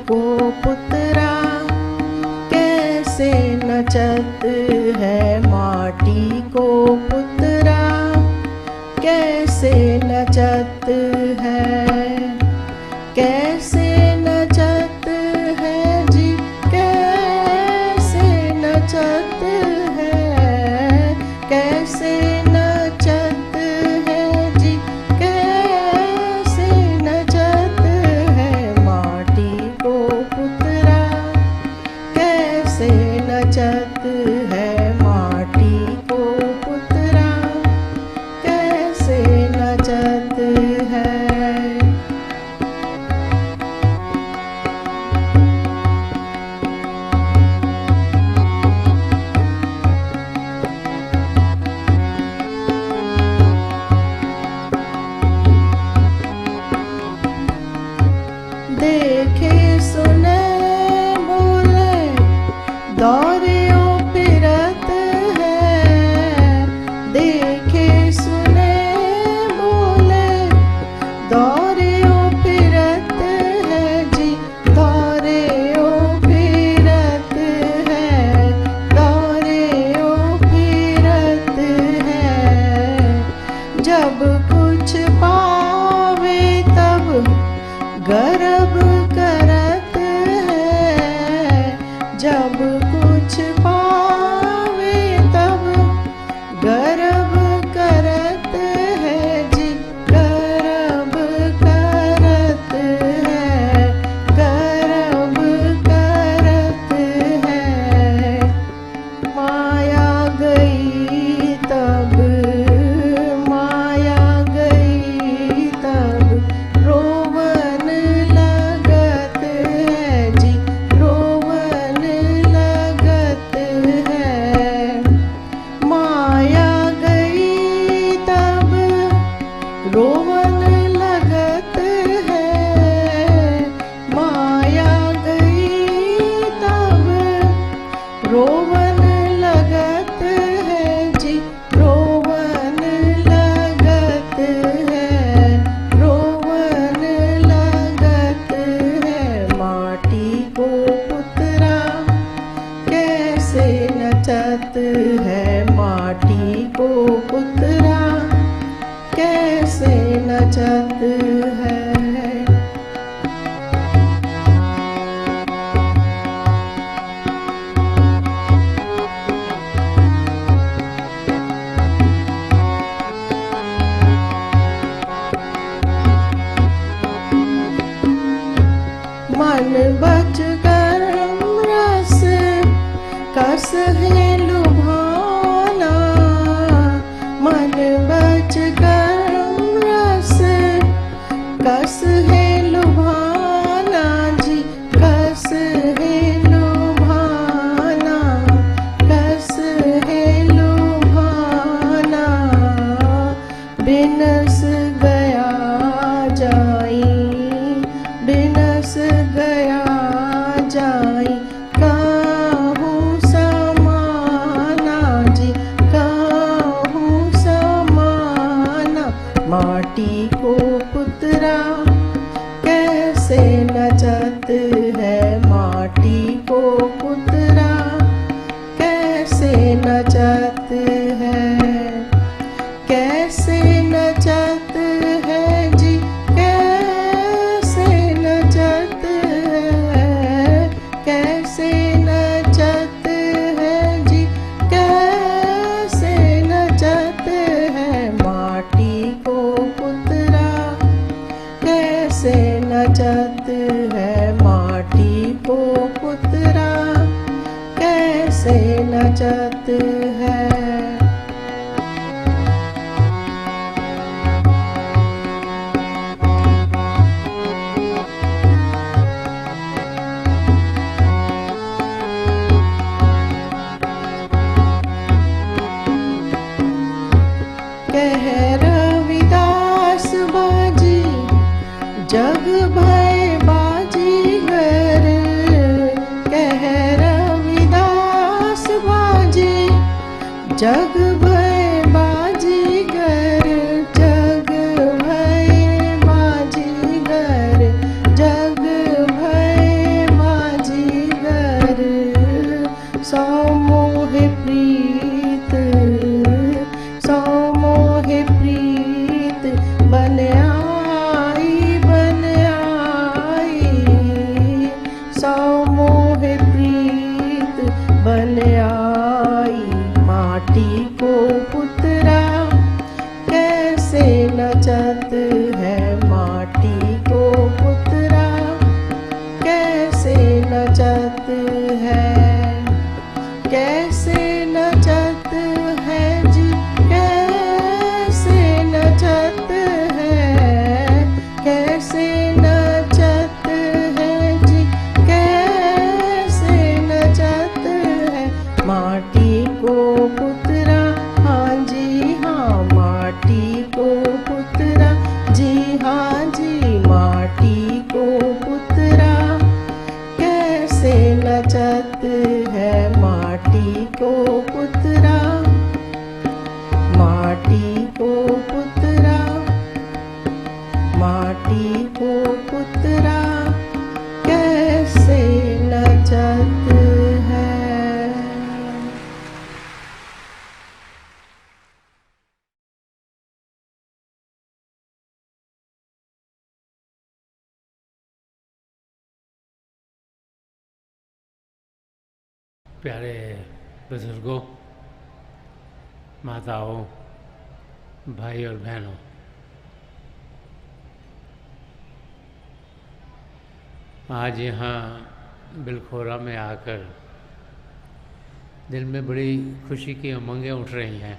को पुतरा, कैसे नचत है माटी को पुतरा, कैसे नचत है, कैसे नचत है जी, कैसे नचत है, कैसे नचत है जी, कैसे नचत है माटी को पुतरा, कैसे नचत है माटी को पुतरा, कैसे नचत है। देखे सुने बोले दौड़ियो फिरत है, देखे सुने बोले दौड़ियो फिरत है जी, दौड़ियो फिरत है, दौड़ियो फिरत है। जब कुछ पावे तब गर्व करत है, जब कुछ पावे तब गर्व करत है जी, गर्व करत है, गर्व करत है। माया गई तब, माया गई तब रोवन लगत है जी, रोवन लगत है। माया गई तब रोवन लगत है, माया गई तब रोवन लगत है जी, रोवन लगत है, रोवन लगत है माटी को पुतरा, कैसे नचत है माटी को पुतरा, कैसे नचत है। मन बच कर्म रस कस है लुभाना, मन बच कर्म रस कस है लुभाना जी, कस है लुभाना, कस है लुभाना। बिनस गया जाई, बिनस गया जाई, काहू समाना जी, काहू समाना। माटी को पुतरा, कैसे नचत है माटी को पुतरा, कैसे नचत है, कैसे नचत है जी, कैसे नचत है, कैसे नचत है जी, कैसे नचत है माटी को पुतरा, कैसे नचत है माटी को पुतरा, कैसे नचत है। कह रविदास बाजी जग भय बाजीगर, कह रविदास बाजी माटी को पुतरा कैसे नचत है। प्यारे बुजुर्गों, माताओं, भाई और बहनों, आज यहाँ बिलखोरा में आकर दिल में बड़ी खुशी की उमंगें उठ रही हैं।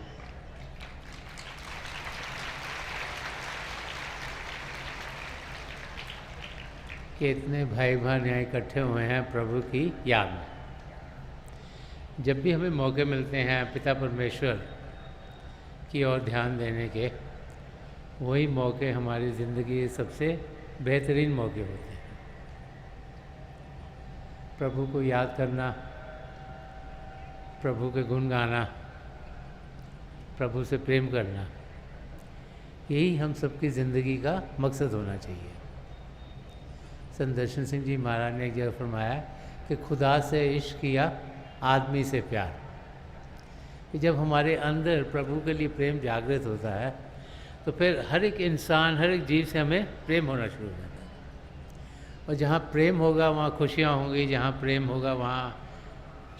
कि इतने भाई बहन यहाँ इकट्ठे हुए हैं प्रभु की याद में। जब भी हमें मौके मिलते हैं पिता परमेश्वर की ओर ध्यान देने के, वही मौके हमारी ज़िंदगी के सबसे बेहतरीन मौके होते हैं। प्रभु को याद करना, प्रभु के गुण गाना, प्रभु से प्रेम करना, यही हम सबकी ज़िंदगी का मकसद होना चाहिए। संत दर्शन सिंह जी महाराज ने एक जगह फरमाया कि खुदा से इश्क किया, आदमी से प्यार। कि जब हमारे अंदर प्रभु के लिए प्रेम जागृत होता है तो फिर हर एक इंसान, हर एक जीव से हमें प्रेम होना शुरू हो जाता है। और जहाँ प्रेम होगा वहाँ खुशियाँ होंगी, जहाँ प्रेम होगा वहाँ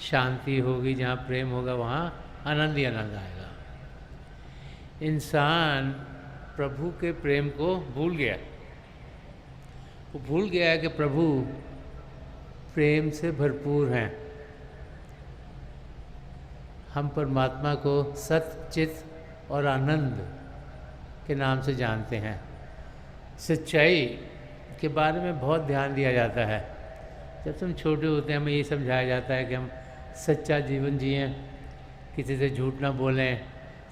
शांति होगी, जहाँ प्रेम होगा वहाँ आनंद ही आनंद आएगा। इंसान प्रभु के प्रेम को भूल गया। वो भूल गया है कि प्रभु प्रेम से भरपूर हैं। हम परमात्मा को सत्य, चित और आनंद के नाम से जानते हैं। सच्चाई के बारे में बहुत ध्यान दिया जाता है। जब हम छोटे होते हैं हमें ये समझाया जाता है कि हम सच्चा जीवन जिएं, किसी से झूठ ना बोलें,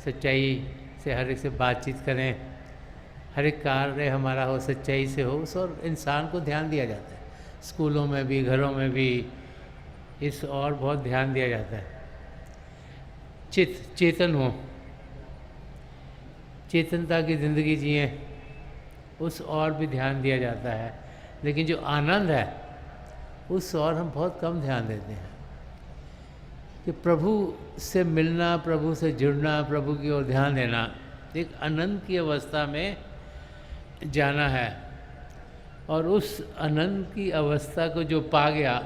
सच्चाई से हर एक से बातचीत करें, हर एक कार्य हमारा हो सच्चाई से हो, उस और इंसान को ध्यान दिया जाता है। स्कूलों में भी, घरों में भी इस और बहुत ध्यान दिया जाता है। चेतन हो, चेतनता की ज़िंदगी जिए, उस और भी ध्यान दिया जाता है। लेकिन जो आनंद है उस और हम बहुत कम ध्यान देते हैं। कि प्रभु से मिलना, प्रभु से जुड़ना, प्रभु की ओर ध्यान देना, एक आनंद की अवस्था में जाना है। और उस आनंद की अवस्था को जो पा गया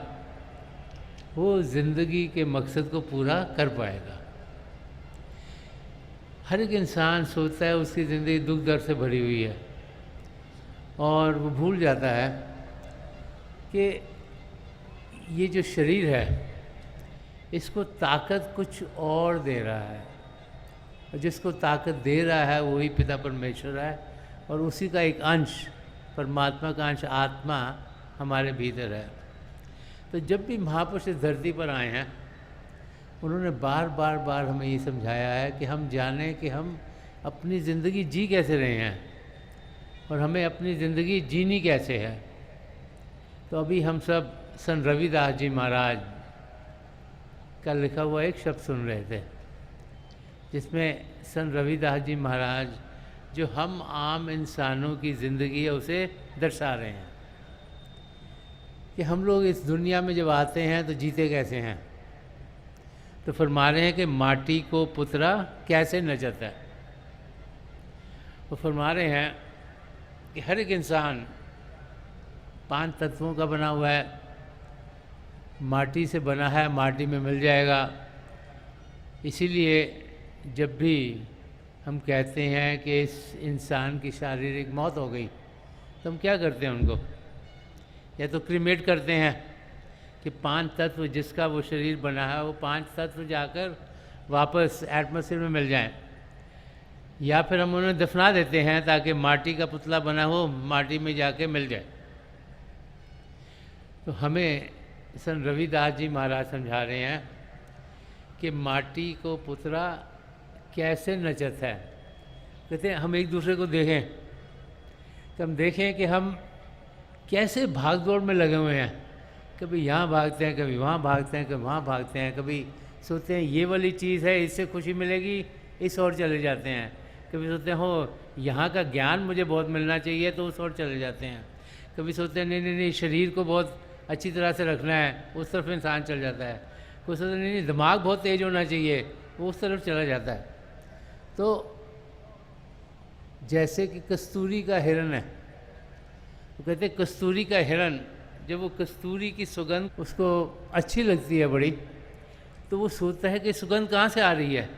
वो ज़िंदगी के मकसद को पूरा कर पाएगा। हर एक इंसान सोचता है उसकी ज़िंदगी दुख दर्द से भरी हुई है और वो भूल जाता है कि ये जो शरीर है इसको ताकत कुछ और दे रहा है, और जिसको ताकत दे रहा है वही पिता परमेश्वर है, और उसी का एक अंश, परमात्मा का अंश आत्मा हमारे भीतर है। तो जब भी महापुरुष इस धरती पर आए हैं उन्होंने बार बार हमें ये समझाया है कि हम जानें कि हम अपनी ज़िंदगी जी कैसे रहे हैं और हमें अपनी ज़िंदगी जीनी कैसे है। तो अभी हम सब संत रविदास जी महाराज का लिखा हुआ एक शब्द सुन रहे थे, जिसमें संत रविदास जी महाराज जो हम आम इंसानों की ज़िंदगी है उसे दर्शा रहे हैं कि हम लोग इस दुनिया में जब आते हैं तो जीते कैसे हैं। तो फरमा रहे हैं कि माटी को पुतरा कैसे नचत है। वो फरमा रहे हैं कि हर एक इंसान 5 तत्वों का बना हुआ है, माटी से बना है, माटी में मिल जाएगा। इसीलिए जब भी हम कहते हैं कि इस इंसान की शारीरिक मौत हो गई तो हम क्या करते हैं, उनको या तो क्रीमेट करते हैं कि 5 तत्व जिसका वो शरीर बना है वो 5 तत्व जाकर वापस एटमॉस्फेयर में मिल जाएं, या फिर हम उन्हें दफना देते हैं ताकि माटी का पुतला बना हो माटी में जाके मिल जाए। तो हमें संत रविदास जी महाराज समझा रहे हैं कि माटी को पुतरा कैसे नचत है। कहते हैं हम एक दूसरे को देखें तो हम देखें कि हम कैसे भाग दौड़ में लगे हुए हैं। कभी यहाँ भागते हैं, कभी वहाँ भागते हैं, कभी वहाँ भागते हैं, कभी सोचते हैं ये वाली चीज़ है इससे खुशी मिलेगी, इस और चले जाते हैं। कभी सोचते हैं हो यहाँ का ज्ञान मुझे बहुत मिलना चाहिए तो उस ओर चले जाते हैं, कभी सोचते हैं नहीं नहीं नहीं शरीर को बहुत अच्छी तरह से रखना है, उस तरफ इंसान चल जाता है, कोई सोचते नहीं नहीं दिमाग बहुत तेज़ होना चाहिए, वो उस तरफ चला जाता है। तो जैसे कि कस्तूरी का हिरण है, वो कहते हैं कस्तूरी का हिरण, जब वो कस्तूरी की सुगंध उसको अच्छी लगती है बड़ी, तो वो सोचता है कि सुगंध कहाँ से आ रही है,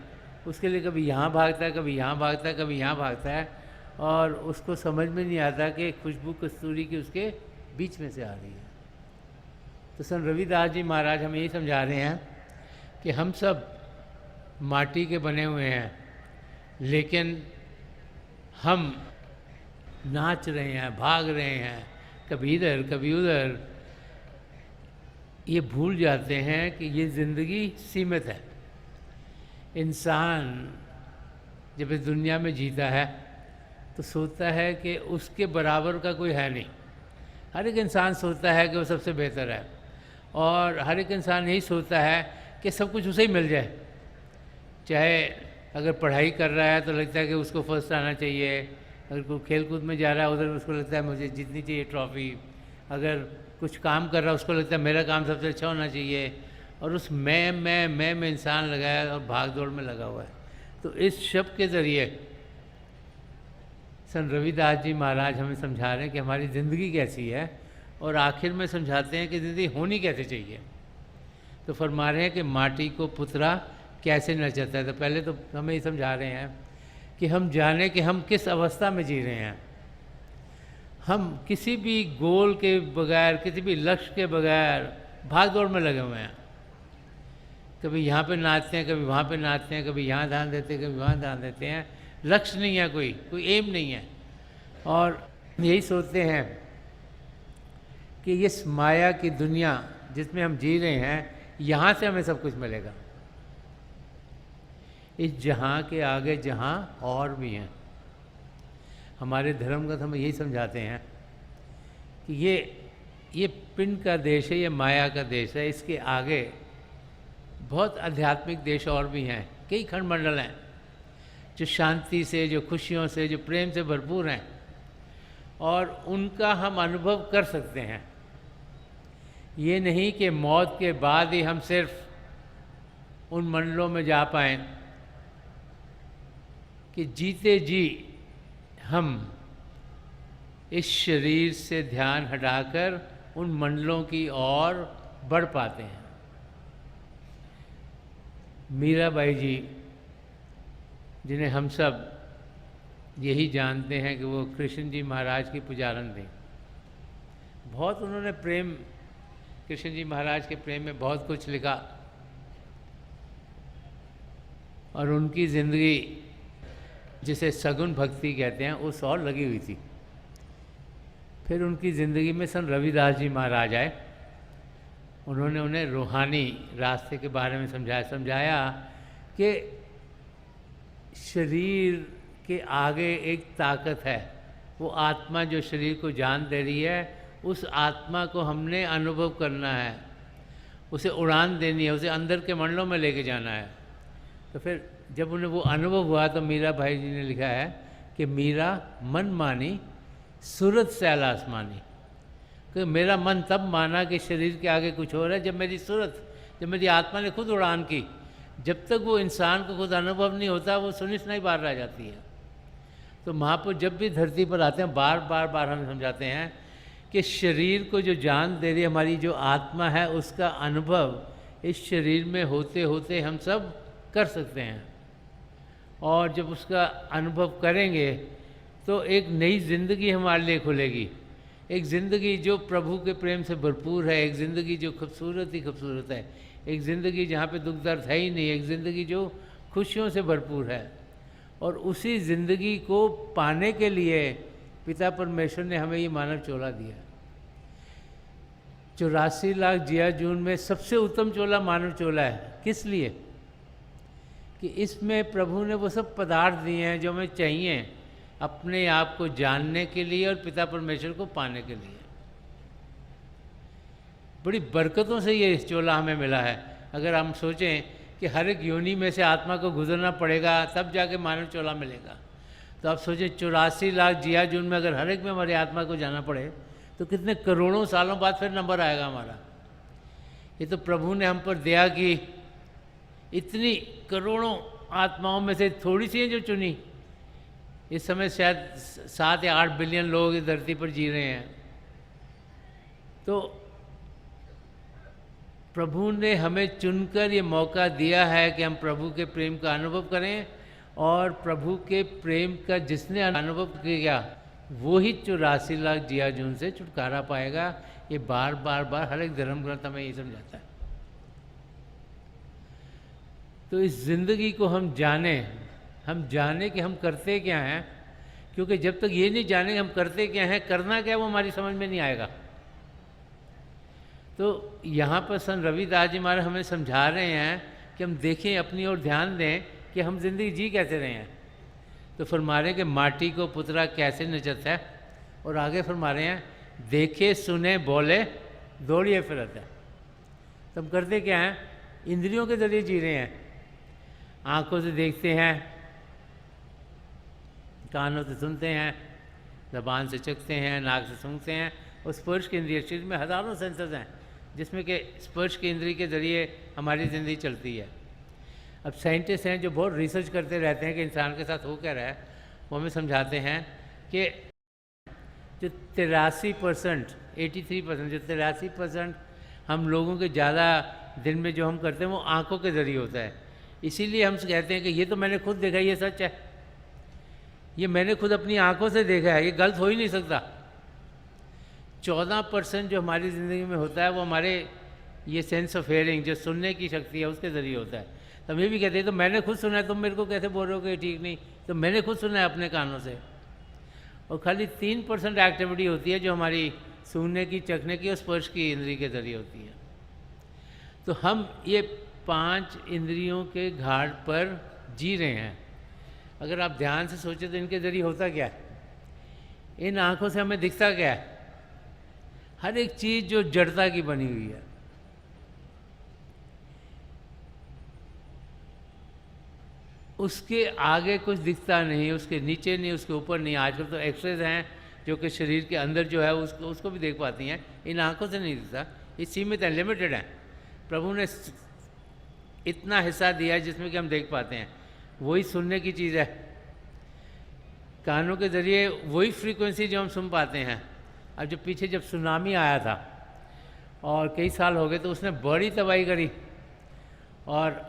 उसके लिए कभी यहाँ भागता है, कभी यहाँ भागता है, कभी यहाँ भागता है, और उसको समझ में नहीं आता कि खुशबू कस्तूरी की उसके बीच में से आ रही है। तो संत रविदास जी महाराज हमें यही समझा रहे हैं कि हम सब माटी के बने हुए हैं, लेकिन हम नाच रहे हैं, भाग रहे हैं, कभी इधर कभी उधर, ये भूल जाते हैं कि ये ज़िंदगी सीमित है। इंसान जब इस दुनिया में जीता है तो सोचता है कि उसके बराबर का कोई है नहीं। हर एक इंसान सोचता है कि वो सबसे बेहतर है, और हर एक इंसान यही सोचता है कि सब कुछ उसे ही मिल जाए। चाहे अगर पढ़ाई कर रहा है तो लगता है कि उसको फर्स्ट आना चाहिए, अगर कोई खेल कूद में जा रहा है उधर उसको लगता है मुझे जीतनी चाहिए ट्रॉफ़ी, अगर कुछ काम कर रहा है उसको लगता है मेरा काम सबसे अच्छा होना चाहिए, और उस मैं में इंसान लगा है और भाग दौड़ में लगा हुआ है। तो इस शब्द के ज़रिए संत रविदास जी महाराज हमें समझा रहे हैं कि हमारी ज़िंदगी कैसी है, और आखिर में समझाते हैं कि ज़िंदगी होनी कैसे चाहिए। तो फरमा रहे हैं कि माटी को पुतरा कैसे नचाता है। तो पहले तो हमें ये समझा रहे हैं कि हम जाने कि हम किस अवस्था में जी रहे हैं। हम किसी भी गोल के बगैर, किसी भी लक्ष्य के बगैर भाग दौड़ में लगे हुए हैं। कभी यहाँ पे नाचते हैं, कभी वहाँ पे नाचते हैं, कभी यहाँ ध्यान देते हैं, कभी वहाँ ध्यान देते हैं। लक्ष्य नहीं है, कोई एम नहीं है, और यही सोचते हैं कि इस माया की दुनिया जिसमें हम जी रहे हैं, यहाँ से हमें सब कुछ मिलेगा। इस जहाँ के आगे जहाँ और भी हैं। हमारे धर्म का हमें यही समझाते हैं कि ये पिंड का देश है, ये माया का देश है, इसके आगे बहुत आध्यात्मिक देश और भी हैं। कई खंड मंडल हैं जो शांति से, जो खुशियों से, जो प्रेम से भरपूर हैं, और उनका हम अनुभव कर सकते हैं। ये नहीं कि मौत के बाद ही हम सिर्फ उन मंडलों में जा पाएँ, कि जीते जी हम इस शरीर से ध्यान हटाकर उन मंडलों की ओर बढ़ पाते हैं। मीराबाई जी, जिन्हें हम सब यही जानते हैं कि वो कृष्ण जी महाराज की पुजारन थी, बहुत उन्होंने प्रेम, कृष्ण जी महाराज के प्रेम में बहुत कुछ लिखा, और उनकी ज़िंदगी जिसे सगुन भक्ति कहते हैं उस और लगी हुई थी। फिर उनकी ज़िंदगी में संत रविदास जी महाराज आए, उन्होंने उन्हें रूहानी रास्ते के बारे में समझाया कि शरीर के आगे एक ताकत है, वो आत्मा जो शरीर को जान दे रही है, उस आत्मा को हमने अनुभव करना है, उसे उड़ान देनी है, उसे अंदर के मंडलों में लेके जाना है। तो फिर जब उन्हें वो अनुभव हुआ तो मीरा भाई जी ने लिखा है कि मीरा मन मानी सूरत सैल आसमानी, कि मेरा मन तब माना कि शरीर के आगे कुछ और है जब मेरी सूरत, जब मेरी आत्मा ने खुद उड़ान की। जब तक वो इंसान को खुद अनुभव नहीं होता वो सुनिश्चित बाहर रह जाती है। तो महापुरुष जब भी धरती पर आते हैं बार बार हमें समझाते हैं कि शरीर को जो जान दे रही हमारी जो आत्मा है, उसका अनुभव इस शरीर में होते होते हम सब कर सकते हैं। और जब उसका अनुभव करेंगे तो एक नई ज़िंदगी हमारे लिए खुलेगी, एक ज़िंदगी जो प्रभु के प्रेम से भरपूर है, एक ज़िंदगी जो खूबसूरत ही खूबसूरत है, एक ज़िंदगी जहाँ पे दुख दर्द है ही नहीं, एक ज़िंदगी जो खुशियों से भरपूर है। और उसी ज़िंदगी को पाने के लिए पिता परमेश्वर ने हमें ये मानव चोला दिया। 84 लाख जिया जून में सबसे उत्तम चोला मानव चोला है। किस लिए? कि इसमें प्रभु ने वो सब पदार्थ दिए हैं जो हमें चाहिए अपने आप को जानने के लिए और पिता परमेश्वर को पाने के लिए। बड़ी बरकतों से ये चोला हमें मिला है। अगर हम सोचें कि हर एक योनि में से आत्मा को गुजरना पड़ेगा तब जाके मानव चोला मिलेगा, तो आप सोचें 84 लाख जिया जून में अगर हर एक में हमारी आत्मा को जाना पड़े तो कितने करोड़ों सालों बाद फिर नंबर आएगा हमारा। ये तो प्रभु ने हम पर दया की, इतनी करोड़ों आत्माओं में से थोड़ी सी है जो चुनी। इस समय शायद 7 या 8 बिलियन लोग इस धरती पर जी रहे हैं। तो प्रभु ने हमें चुनकर ये मौका दिया है कि हम प्रभु के प्रेम का अनुभव करें, और प्रभु के प्रेम का जिसने अनुभव किया वो ही 84 लाख जिया जून से छुटकारा पाएगा। ये बार बार बार हर एक धर्म ग्रंथ हमें ये समझाता है। तो इस ज़िंदगी को हम जाने कि हम करते क्या हैं, क्योंकि जब तक ये नहीं जाने हम करते क्या हैं, करना क्या, वो हमारी समझ में नहीं आएगा। तो यहाँ पर संत रविदास जी महाराज हमें समझा रहे हैं कि हम देखें, अपनी ओर ध्यान दें कि हम जिंदगी जी कैसे रहे हैं। तो फरमा रहे हैं कि माटी को पुतरा कैसे नचत है, और आगे फरमा रहे हैं देखे सुने बोले दौड़िए फिरत है। तो हम करते क्या हैं, इंद्रियों के जरिए जी रहे हैं। आँखों से देखते हैं, कानों से सुनते हैं, ज़बान से चखते हैं, नाक से सूंघते हैं, और स्पर्श के इंद्रिय, शरीर में हज़ारों सेंसर्स हैं जिसमें कि स्पर्श के इंद्रिय के ज़रिए हमारी ज़िंदगी चलती है। अब साइंटिस्ट हैं जो बहुत रिसर्च करते रहते हैं कि इंसान के साथ हो क्या रहा है, वो हमें समझाते हैं कि जो 83%, 83%, जो 83% हम लोगों के ज़्यादा दिन में जो हम करते हैं वो आँखों के ज़रिए होता है। इसीलिए हम कहते हैं कि ये तो मैंने खुद देखा, ये सच है, ये मैंने खुद अपनी आँखों से देखा है, ये गलत हो ही नहीं सकता। 14% जो हमारी ज़िंदगी में होता है वो हमारे ये सेंस ऑफ हेयरिंग, जो सुनने की शक्ति है, उसके ज़रिए होता है। तो हम ये भी कहते हैं तो मैंने खुद सुना है, तुम मेरे को कैसे बोल रहे हो कि ठीक नहीं, तो मैंने खुद सुना है अपने कानों से। और खाली 3% एक्टिविटी होती है जो हमारी सूंघने की, चखने की और स्पर्श की इंद्रिय के ज़रिए होती है। तो हम ये 5 इंद्रियों के घाट पर जी रहे हैं। अगर आप ध्यान से सोचें तो इनके ज़रिए होता क्या है, इन आँखों से हमें दिखता क्या है, हर एक चीज़ जो जड़ता की बनी हुई है। उसके आगे कुछ दिखता नहीं, उसके नीचे नहीं, उसके ऊपर नहीं। आजकल तो एक्सरेज हैं जो कि शरीर के अंदर जो है उसको भी देख पाती हैं, इन आँखों से नहीं दिखता। ये सीमित है, लिमिटेड है। प्रभु ने इतना हिस्सा दिया है जिसमें कि हम देख पाते हैं। वही सुनने की चीज़ है, कानों के ज़रिए वही फ्रीक्वेंसी जो हम सुन पाते हैं। अब जब पीछे जब सुनामी आया था और कई साल हो गए, तो उसने बड़ी तबाही करी, और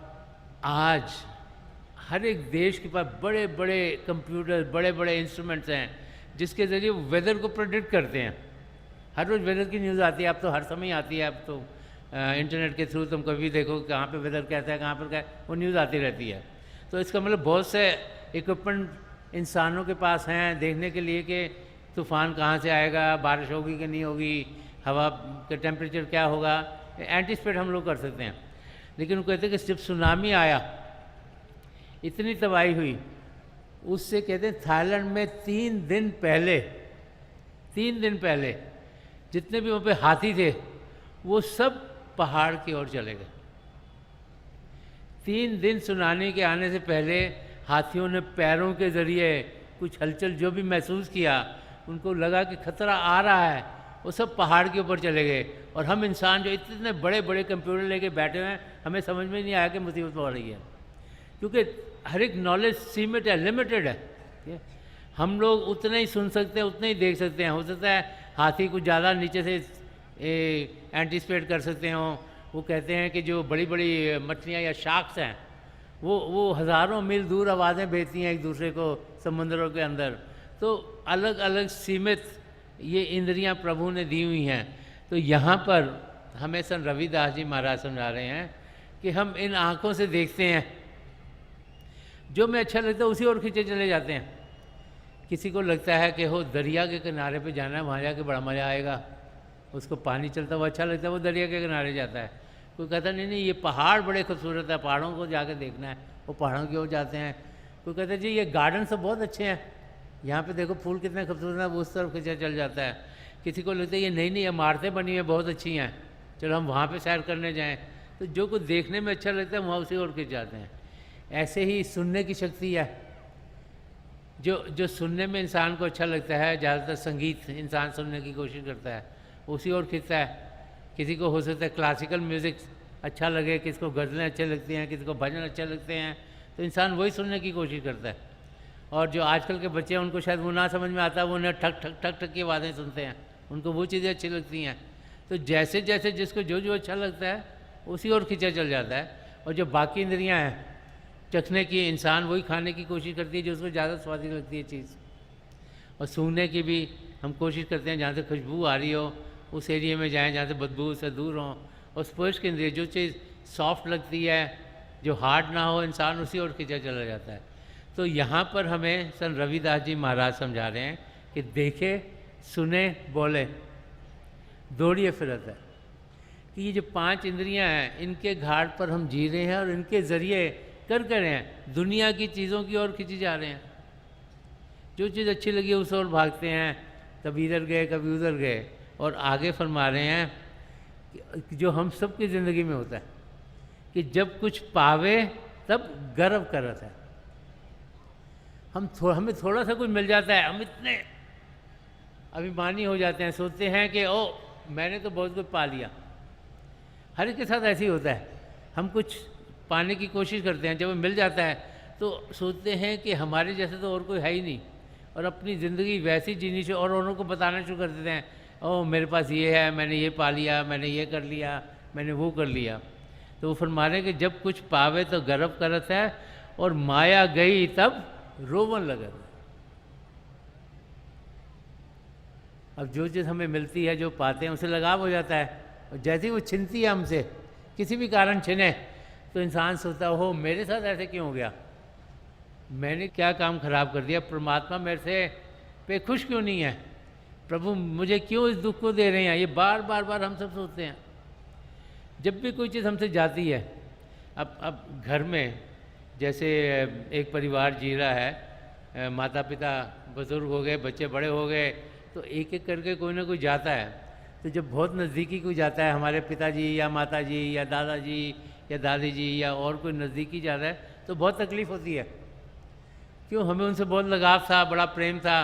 आज हर एक देश के पास बड़े बड़े कंप्यूटर, बड़े बड़े इंस्ट्रूमेंट्स हैं जिसके ज़रिए वो वेदर को प्रेडिक्ट करते हैं। हर रोज़ वेदर की न्यूज़ आती है, अब तो हर समय आती है। अब तो इंटरनेट के थ्रू तुम कभी देखो कहाँ पे वेदर कैसा है, कहाँ पर क्या है, वो न्यूज़ आती रहती है। तो इसका मतलब बहुत से इक्विपमेंट इंसानों के पास हैं देखने के लिए कि तूफ़ान कहाँ से आएगा, बारिश होगी कि नहीं होगी, हवा का टेम्परेचर क्या होगा, एंटीसिपेट हम लोग कर सकते हैं। लेकिन वो कहते हैं कि जब सुनामी आया, इतनी तबाही हुई, उससे कहते हैं थाईलैंड में 3 दिन पहले जितने भी वहाँ पे हाथी थे वो सब पहाड़ की ओर चले गए। 3 दिन सुनामी के आने से पहले हाथियों ने पैरों के ज़रिए कुछ हलचल जो भी महसूस किया, उनको लगा कि खतरा आ रहा है, वो सब पहाड़ के ऊपर चले गए। और हम इंसान जो इतने बड़े बड़े कंप्यूटर लेके बैठे हुए हैं, हमें समझ में नहीं आया कि मुसीबत हो रही है, क्योंकि हर एक नॉलेज सीमित है, लिमिटेड है। हम लोग उतना ही सुन सकते हैं, उतना ही देख सकते हैं। हो सकता है हाथी कुछ ज़्यादा नीचे से एंटीसिपेट कर सकते हो। वो कहते हैं कि जो बड़ी बड़ी मछलियाँ या शार्क्स हैं वो हज़ारों मील दूर आवाज़ें भेजती हैं एक दूसरे को समंदरों के अंदर। तो अलग अलग सीमित ये इंद्रियां प्रभु ने दी हुई हैं। तो यहाँ पर हमें संत रविदास जी महाराज समझा रहे हैं कि हम इन आँखों से देखते हैं, जो में अच्छा लगता है उसी ओर खींचे चले जाते हैं। किसी को लगता है कि हो दरिया के किनारे पे जाना है, वहाँ जाके बड़ा मज़ा आएगा, उसको पानी चलता हुआ अच्छा लगता है, वो दरिया के किनारे जाता है। कोई कहता नहीं ये पहाड़ बड़े खूबसूरत है, पहाड़ों को जाके देखना है, वो पहाड़ों की ओर जाते हैं। कोई कहता है जी ये गार्डन सब बहुत अच्छे हैं, यहाँ पे देखो फूल कितने खूबसूरत हैं, वो उस तरफ खींचा चल जाता है। किसी को लगता है ये नई इमारतें बनी हैं बहुत अच्छी हैं, चलो हम वहाँ पे सैर करने जाएं। तो जो कुछ देखने में अच्छा लगता है वहाँ उसी ओर खींच जाते हैं। ऐसे ही सुनने की शक्ति है, जो सुनने में इंसान को अच्छा लगता है, ज़्यादातर संगीत इंसान सुनने की कोशिश करता है, उसी ओर खींचता है। किसी को हो सकता है क्लासिकल म्यूज़िक अच्छा लगे, किसी को गज़लें अच्छे लगती हैं, किसी को भजन अच्छे लगते हैं, तो इंसान वही सुनने की कोशिश करता है। और जो आजकल के बच्चे हैं उनको शायद वो ना समझ में आता है, वो उन्हें ठक ठक ठक ठक की आवाज़ें सुनते हैं, उनको वो चीज़ें अच्छी लगती हैं। तो जैसे जैसे जिसको जो जो अच्छा लगता है उसी ओर खींचा चल जाता है। और जो बाकी इंद्रियां हैं चखने की, इंसान वही खाने की कोशिश करती है जो उसको ज़्यादा स्वादिष्ट लगती है चीज़। और सूंघने की भी हम कोशिश करते हैं, जहाँ से खुशबू आ रही हो उस एरिया में जाएं, जहाँ से बदबू से दूर हों। और स्पर्श के इंद्रिय, जो चीज़ सॉफ्ट लगती है, जो हार्ड ना हो, इंसान उसी ओर खींचा चला जाता है। तो यहाँ पर हमें संत रविदास जी महाराज समझा रहे हैं कि देखे, सुने, बोले, दौड़िए फिरत है। कि ये जो 5 इंद्रियां हैं, इनके घाट पर हम जी रहे हैं और इनके ज़रिए कर रहे हैं, दुनिया की चीज़ों की ओर खींचे जा रहे हैं। जो चीज़ अच्छी लगी उस ओर भागते हैं, कभी इधर गए कभी उधर गए। और आगे फरमा रहे हैं कि जो हम सब की ज़िंदगी में होता है कि जब कुछ पावे तब गर्व करत है। हमें थोड़ा सा कुछ मिल जाता है, हम इतने अभिमानी हो जाते हैं, सोचते हैं कि ओ मैंने तो बहुत कुछ पा लिया। हर एक के साथ ऐसे ही होता है, हम कुछ पाने की कोशिश करते हैं, जब वो मिल जाता है तो सोचते हैं कि हमारे जैसे तो और कोई है ही नहीं, और अपनी ज़िंदगी वैसी जीनी से और औरों को बताना शुरू कर देते हैं, ओ मेरे पास ये है, मैंने ये पा लिया, मैंने ये कर लिया, मैंने वो कर लिया। तो वो फरमा रहे कि जब कुछ पावे तो गर्व करत है, और माया गई तब रोवन लगत है। अब जो चीज़ हमें मिलती है, जो पाते हैं, उसे लगाव हो जाता है, और जैसे ही वो छिनती है हमसे, किसी भी कारण छिने, तो इंसान सोचता हो मेरे साथ ऐसे क्यों हो गया, मैंने क्या काम खराब कर दिया, परमात्मा मेरे से पे खुश क्यों नहीं है, प्रभु मुझे क्यों इस दुख को दे रहे हैं। ये बार बार हम सब सोचते हैं जब भी कोई चीज़ हमसे जाती है। अब घर में जैसे एक परिवार जी रहा है, माता पिता बुजुर्ग हो गए, बच्चे बड़े हो गए, तो एक एक करके कोई ना कोई जाता है। तो जब बहुत नज़दीकी कोई जाता है, हमारे पिताजी या माताजी या दादाजी या दादी जी या और कोई नज़दीकी जाता है, तो बहुत तकलीफ़ होती है। क्यों, हमें उनसे बहुत लगाव था, बड़ा प्रेम था,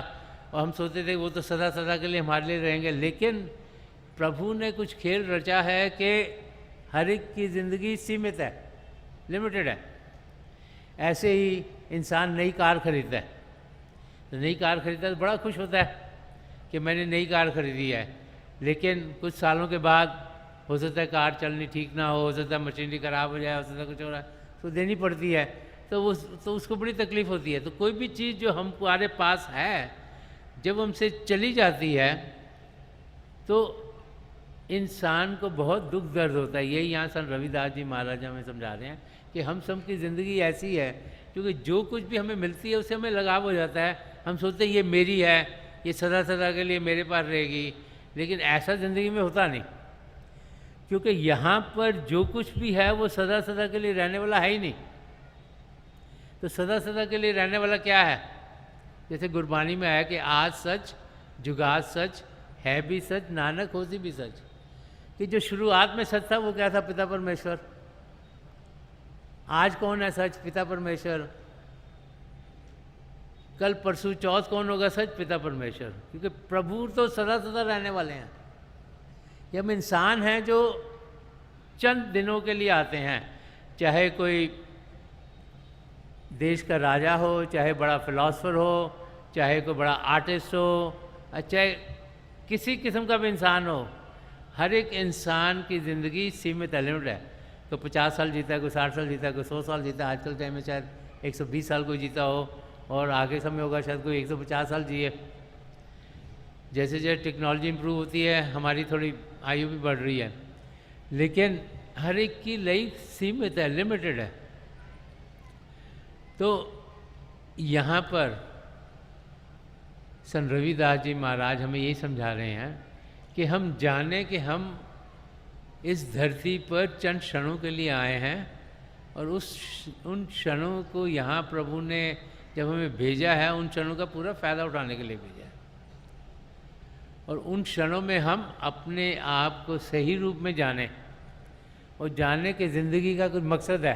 और हम सोचते थे वो तो सदा सदा के लिए हमारे लिए रहेंगे। लेकिन प्रभु ने कुछ खेल रचा है कि हर एक की ज़िंदगी सीमित है, लिमिटेड है। ऐसे ही इंसान नई कार खरीदता है, तो नई कार खरीदता है तो बड़ा खुश होता है कि मैंने नई कार खरीदी है। लेकिन कुछ सालों के बाद हो सकता है कार चलनी ठीक ना हो सकता है मशीनरी ख़राब हो जाए, हो सकता है कुछ हो रहा है, तो देनी पड़ती है, तो उसको बड़ी तकलीफ़ होती है। तो कोई भी चीज़ जो हमारे पास है, जब हमसे चली जाती है तो इंसान को बहुत दुख दर्द होता है। यही यहाँ संत रविदास जी महाराज हमें समझा रहे हैं कि हम सब की ज़िंदगी ऐसी है, क्योंकि जो कुछ भी हमें मिलती है उससे हमें लगाव हो जाता है। हम सोचते हैं ये मेरी है, ये सदा सदा के लिए मेरे पास रहेगी, लेकिन ऐसा ज़िंदगी में होता नहीं, क्योंकि यहाँ पर जो कुछ भी है वो सदा सदा के लिए रहने वाला है ही नहीं। तो सदा सदा के लिए रहने वाला क्या है, जैसे गुरबानी में आया कि आज सच जुगाद सच है भी सच नानक होती भी सच, कि जो शुरुआत में सच था वो क्या था, पिता परमेश्वर। आज कौन है सच, पिता परमेश्वर। कल परसों चौथ कौन होगा सच, पिता परमेश्वर, क्योंकि प्रभु तो सदा सदा रहने वाले हैं। ये हम इंसान हैं जो चंद दिनों के लिए आते हैं, चाहे कोई देश का राजा हो, चाहे बड़ा फिलॉसफर हो, चाहे कोई बड़ा आर्टिस्ट हो, चाहे किसी किस्म का भी इंसान हो, हर एक इंसान की ज़िंदगी सीमित है, लिमिट है। तो 50 साल जीता है, कोई 60 साल जीता है, कोई 100 साल जीता है, आजकल टाइम में शायद 120 साल कोई जीता हो, और आगे समय होगा शायद कोई 150 साल जिए। जैसे जैसे टेक्नोलॉजी इंप्रूव होती है, हमारी थोड़ी आयु भी बढ़ रही है, लेकिन हर एक की लाइफ सीमित है, लिमिटेड है। तो यहाँ पर संत रविदास जी महाराज हमें यही समझा रहे हैं कि हम जाने कि हम इस धरती पर चंद क्षणों के लिए आए हैं, और उन क्षणों को यहाँ प्रभु ने जब हमें भेजा है, उन क्षणों का पूरा फ़ायदा उठाने के लिए भेजा है। और उन क्षणों में हम अपने आप को सही रूप में जाने, और जाने कि ज़िंदगी का कुछ मकसद है,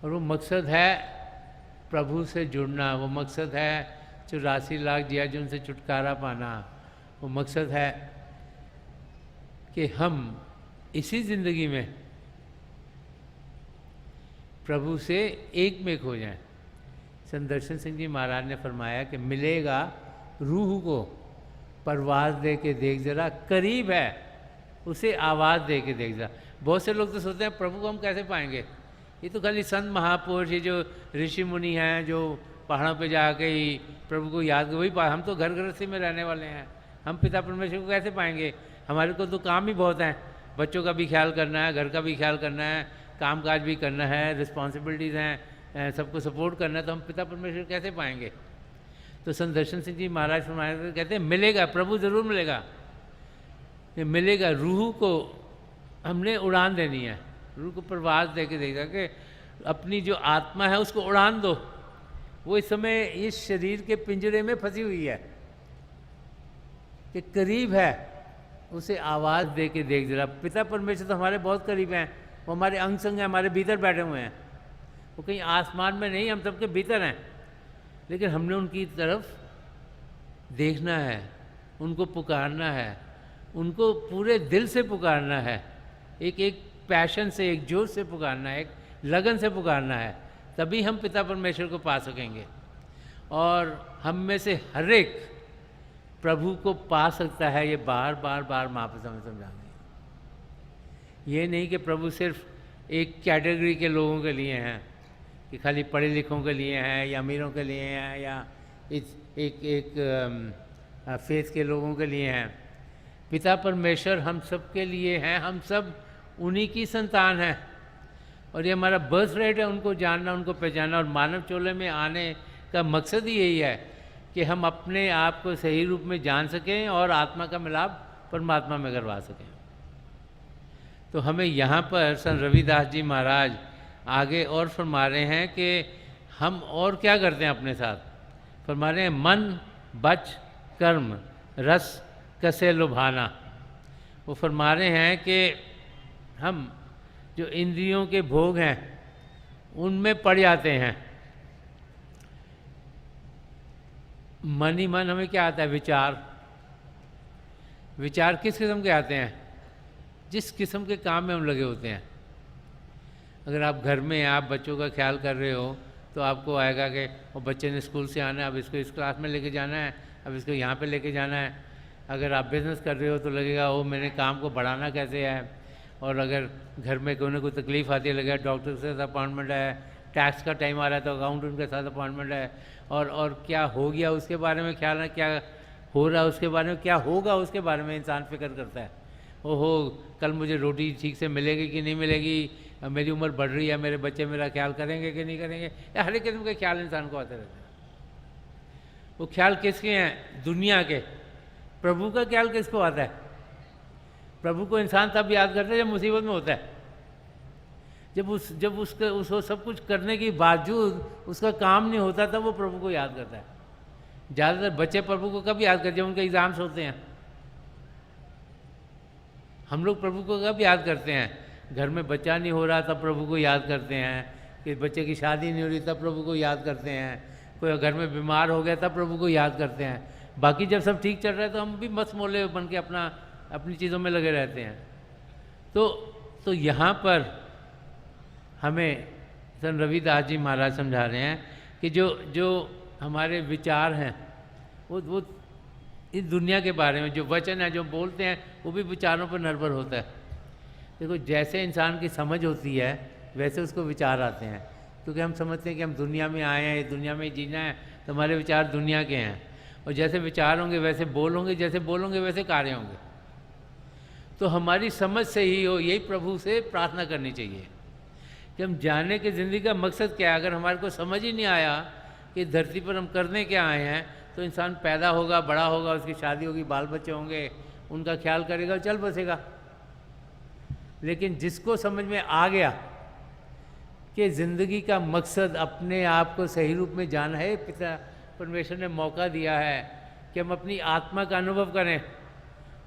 और वो मकसद है प्रभु से जुड़ना, वो मकसद है 84 लाख जियाजुन से छुटकारा पाना, वो मकसद है कि हम इसी ज़िंदगी में प्रभु से एक में खो जाएं। संत दर्शन सिंह जी महाराज ने फरमाया कि मिलेगा रूह को परवाज़ दे के देख जरा, करीब है उसे आवाज़ दे के देख जरा। बहुत से लोग तो सोचते हैं प्रभु को हम कैसे पाएंगे, ये तो खाली संत महापुरुष, ये जो ऋषि मुनि हैं जो पहाड़ों पे जाके ही प्रभु को याद कर वही पा, हम तो घर गृहस्थी में रहने वाले हैं, हम पिता परमेश्वर को कैसे पाएंगे, हमारे को तो काम ही बहुत हैं, बच्चों का भी ख्याल करना है, घर का भी ख्याल करना है, काम काज भी करना है, रिस्पॉन्सिबिलिटीज़ हैं, सबको सपोर्ट करना है, तो हम पिता परमेश्वर कैसे पाएंगे। तो संत दर्शन सिंह जी महाराज फरमाते कहते हैं मिलेगा, प्रभु ज़रूर मिलेगा, ये मिलेगा। रूह को हमने उड़ान देनी है, रूह को प्रवास दे के देगा कि अपनी जो आत्मा है उसको उड़ान दो। वो इस समय इस शरीर के पिंजरे में फंसी हुई है कि करीब है उसे आवाज़ दे के देख जरा। पिता परमेश्वर तो हमारे बहुत करीब हैं, वो हमारे अंग संग हैं, हमारे भीतर बैठे हुए हैं, वो कहीं आसमान में नहीं, हम सबके भीतर हैं, लेकिन हमने उनकी तरफ देखना है, उनको पुकारना है, उनको पूरे दिल से पुकारना है, एक एक पैशन से, एक जोश से पुकारना है, एक लगन से पुकारना है, तभी हम पिता परमेश्वर को पा सकेंगे। और हम में से हर एक प्रभु को पा सकता है, ये बार बार बार महाप्रभु हमें समझाएंगे। ये नहीं कि प्रभु सिर्फ एक कैटेगरी के लोगों के लिए हैं, कि खाली पढ़े लिखों के लिए हैं या अमीरों के लिए हैं या एक फेथ के लोगों के लिए हैं। पिता परमेश्वर हम सब के लिए हैं, हम सब उन्हीं की संतान हैं, और ये हमारा बर्थ रेट है उनको जानना, उनको पहचानना। और मानव चोले में आने का मकसद ही यही है कि हम अपने आप को सही रूप में जान सकें और आत्मा का मिलाप परमात्मा में करवा सकें। तो हमें यहाँ पर संत रविदास जी महाराज आगे और फरमा रहे हैं कि हम और क्या करते हैं अपने साथ। फरमा रहे हैं मन बच कर्म रस कसे लुभाना। वो फरमा रहे हैं कि हम जो इंद्रियों के भोग हैं उनमें पड़ जाते हैं। मन ही मन हमें क्या आता है, विचार। विचार किस किस्म के आते हैं, जिस किस्म के काम में हम लगे होते हैं। अगर आप घर में आप बच्चों का ख्याल कर रहे हो तो आपको आएगा कि वो बच्चे ने स्कूल से आना है, अब इसको इस क्लास में लेके जाना है, अब इसको यहाँ पे लेके जाना है। अगर आप बिज़नेस कर रहे हो तो लगेगा वो मैंने काम को बढ़ाना कैसे है। और अगर घर में कोई ना कोई तकलीफ़ आती है, लगेगा डॉक्टर के साथ अपॉइंटमेंट है, टैक्स का टाइम आ रहा है तो अकाउंटेंट के साथ अपॉइंटमेंट है, और क्या हो गया उसके बारे में ख्याल है, क्या हो रहा है उसके बारे में, क्या होगा उसके बारे में इंसान फिक्र करता है। ओहो कल मुझे रोटी ठीक से मिलेगी कि नहीं मिलेगी, मेरी उम्र बढ़ रही है, मेरे बच्चे मेरा ख्याल करेंगे कि नहीं करेंगे। या हर एक किस्म के ख्याल इंसान को आते रहते हैं। वो ख्याल किसके हैं, दुनिया के। प्रभु का ख्याल किसको आता है। प्रभु को इंसान तब याद करता है जब मुसीबत में होता है, जब उसको सब कुछ करने के बावजूद उसका काम नहीं होता, तब वो प्रभु को याद करता है। ज़्यादातर बच्चे प्रभु को कब याद करते हैं, उनके एग्ज़ाम्स होते हैं। हम लोग प्रभु को कब याद करते हैं, घर में बच्चा नहीं हो रहा तब प्रभु को याद करते हैं, कि बच्चे की शादी नहीं हो रही तब प्रभु को याद करते हैं, कोई घर में बीमार हो गया तब प्रभु को याद करते हैं। बाकी जब सब ठीक चल रहा है तो हम भी मस्त मोले बन के अपनी चीज़ों में लगे रहते हैं। तो यहाँ पर हमें संत रविदास जी महाराज समझा रहे हैं कि जो हमारे विचार हैं वो इस दुनिया के बारे में जो वचन है, जो बोलते हैं, वो भी विचारों पर निर्भर होता है। देखो जैसे इंसान की समझ होती है वैसे उसको विचार आते हैं, क्योंकि हम समझते हैं कि हम दुनिया में आए हैं, दुनिया में जीना है, तो हमारे विचार दुनिया के हैं। और जैसे विचार होंगे वैसे बोल होंगे, जैसे बोलोगे वैसे कार्य होंगे। तो हमारी समझ से ही हो, यही प्रभु से प्रार्थना करनी चाहिए कि हम जाने कि ज़िंदगी का मकसद क्या है। अगर हमारे को समझ ही नहीं आया कि धरती पर हम करने क्या आए हैं, तो इंसान पैदा होगा, बड़ा होगा, उसकी शादी होगी, बाल बच्चे होंगे, उनका ख्याल करेगा, चल बसेगा। लेकिन जिसको समझ में आ गया कि ज़िंदगी का मकसद अपने आप को सही रूप में जाना है, पिता परमेश्वर ने मौका दिया है कि हम अपनी आत्मा का अनुभव करें।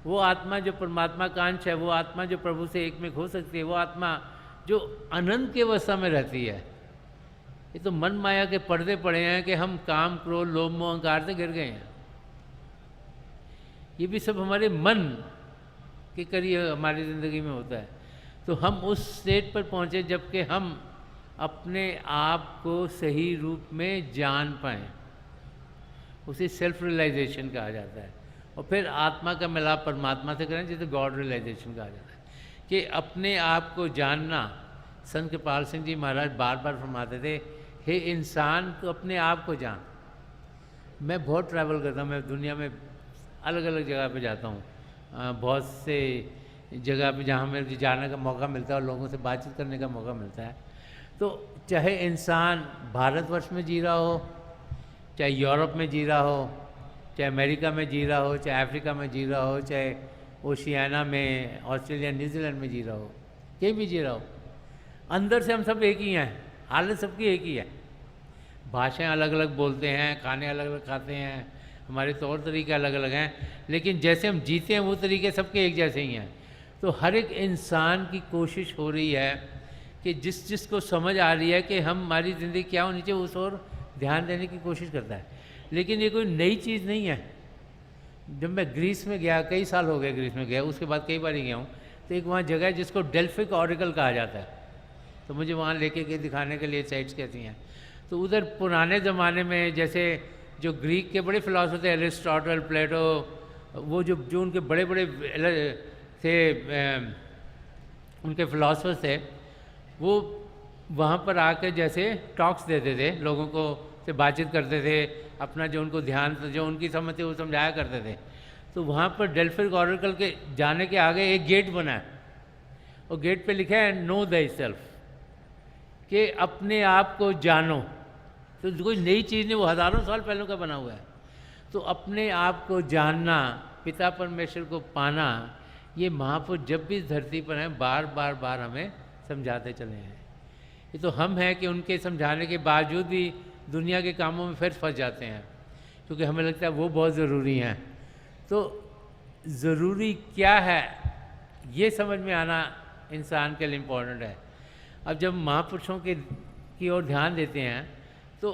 वो आत्मा जो परमात्मा का अंश है, वो आत्मा जो प्रभु से एक में हो सकती है, वो आत्मा जो अनंत की अवस्था में रहती है, ये तो मन माया के पर्दे पड़े हैं कि हम काम, क्रोध, लोभ, मोह, अहंकार से गिर गए हैं। ये भी सब हमारे मन के करिए हमारी ज़िंदगी में होता है। तो हम उस स्टेट पर पहुँचे जबकि हम अपने आप को सही रूप में जान पाएँ, उसे सेल्फ रियलाइजेशन कहा जाता है। और फिर आत्मा का मिलाप परमात्मा से करें जिसे गॉड रियलाइजेशन कहा जाता है। कि अपने आप को जानना, संत कृपाल सिंह जी महाराज बार बार फरमाते थे, हे इंसान तो अपने आप को जान। मैं बहुत ट्रैवल करता हूँ, मैं दुनिया में अलग अलग जगह पे जाता हूँ, बहुत से जगह पे जहाँ मुझे जाने का मौका मिलता है और लोगों से बातचीत करने का मौका मिलता है। तो चाहे इंसान भारतवर्ष में जी रहा हो, चाहे यूरोप में जी रहा हो, चाहे अमेरिका में जी रहा हो, चाहे अफ्रीका में जी रहा हो, चाहे ओशियाना में, ऑस्ट्रेलिया, न्यूजीलैंड में जी रहा हो, कहीं भी जी रहा हो, अंदर से हम सब एक ही हैं, हालत सबकी एक ही है। भाषाएं अलग अलग बोलते हैं, खाने अलग अलग खाते हैं, हमारे तौर तरीके अलग अलग हैं, लेकिन जैसे हम जीते हैं वो तरीके सबके एक जैसे ही हैं। तो हर एक इंसान की कोशिश हो रही है कि जिस जिसको समझ आ रही है कि हमारी ज़िंदगी क्या होनी चाहिए उस ओर ध्यान देने की कोशिश करता है। लेकिन ये कोई नई चीज़ नहीं है। जब मैं ग्रीस में गया, कई साल हो गए ग्रीस में गया, उसके बाद कई बार ही गया हूँ, तो एक वहाँ जगह है जिसको डेल्फिक ऑरिकल कहा जाता है। तो मुझे वहाँ लेके गए दिखाने के लिए, साइट्स कैसी हैं। तो उधर पुराने ज़माने में जैसे जो ग्रीक के बड़े फिलासफर थे, एरिस्टोटल, प्लेटो, वो जो उनके बड़े बड़े थे, उनके फिलासफर्स थे, वो वहाँ पर आकर जैसे टॉक्स देते थे, लोगों को से बातचीत करते थे, अपना जो उनको ध्यान, जो उनकी समझ थी वो समझाया करते थे। तो वहाँ पर डेल्फिक ऑरिकल के जाने के आगे एक गेट बना है, और गेट पे लिखा है नो द सेल्फ, कि अपने आप को जानो। तो कोई नई चीज़ नहीं, वो हज़ारों साल पहले का बना हुआ है। तो अपने आप को जानना, पिता परमेश्वर को पाना, ये महापुरुष जब भी इस धरती पर हैं बार बार बार हमें समझाते चले हैं। ये तो हम हैं कि उनके समझाने के बावजूद भी दुनिया के कामों में फिर फंस जाते हैं, क्योंकि हमें लगता है वो बहुत ज़रूरी हैं। तो ज़रूरी क्या है ये समझ में आना इंसान के लिए इम्पोर्टेंट है। अब जब महापुरुषों के की ओर ध्यान देते हैं तो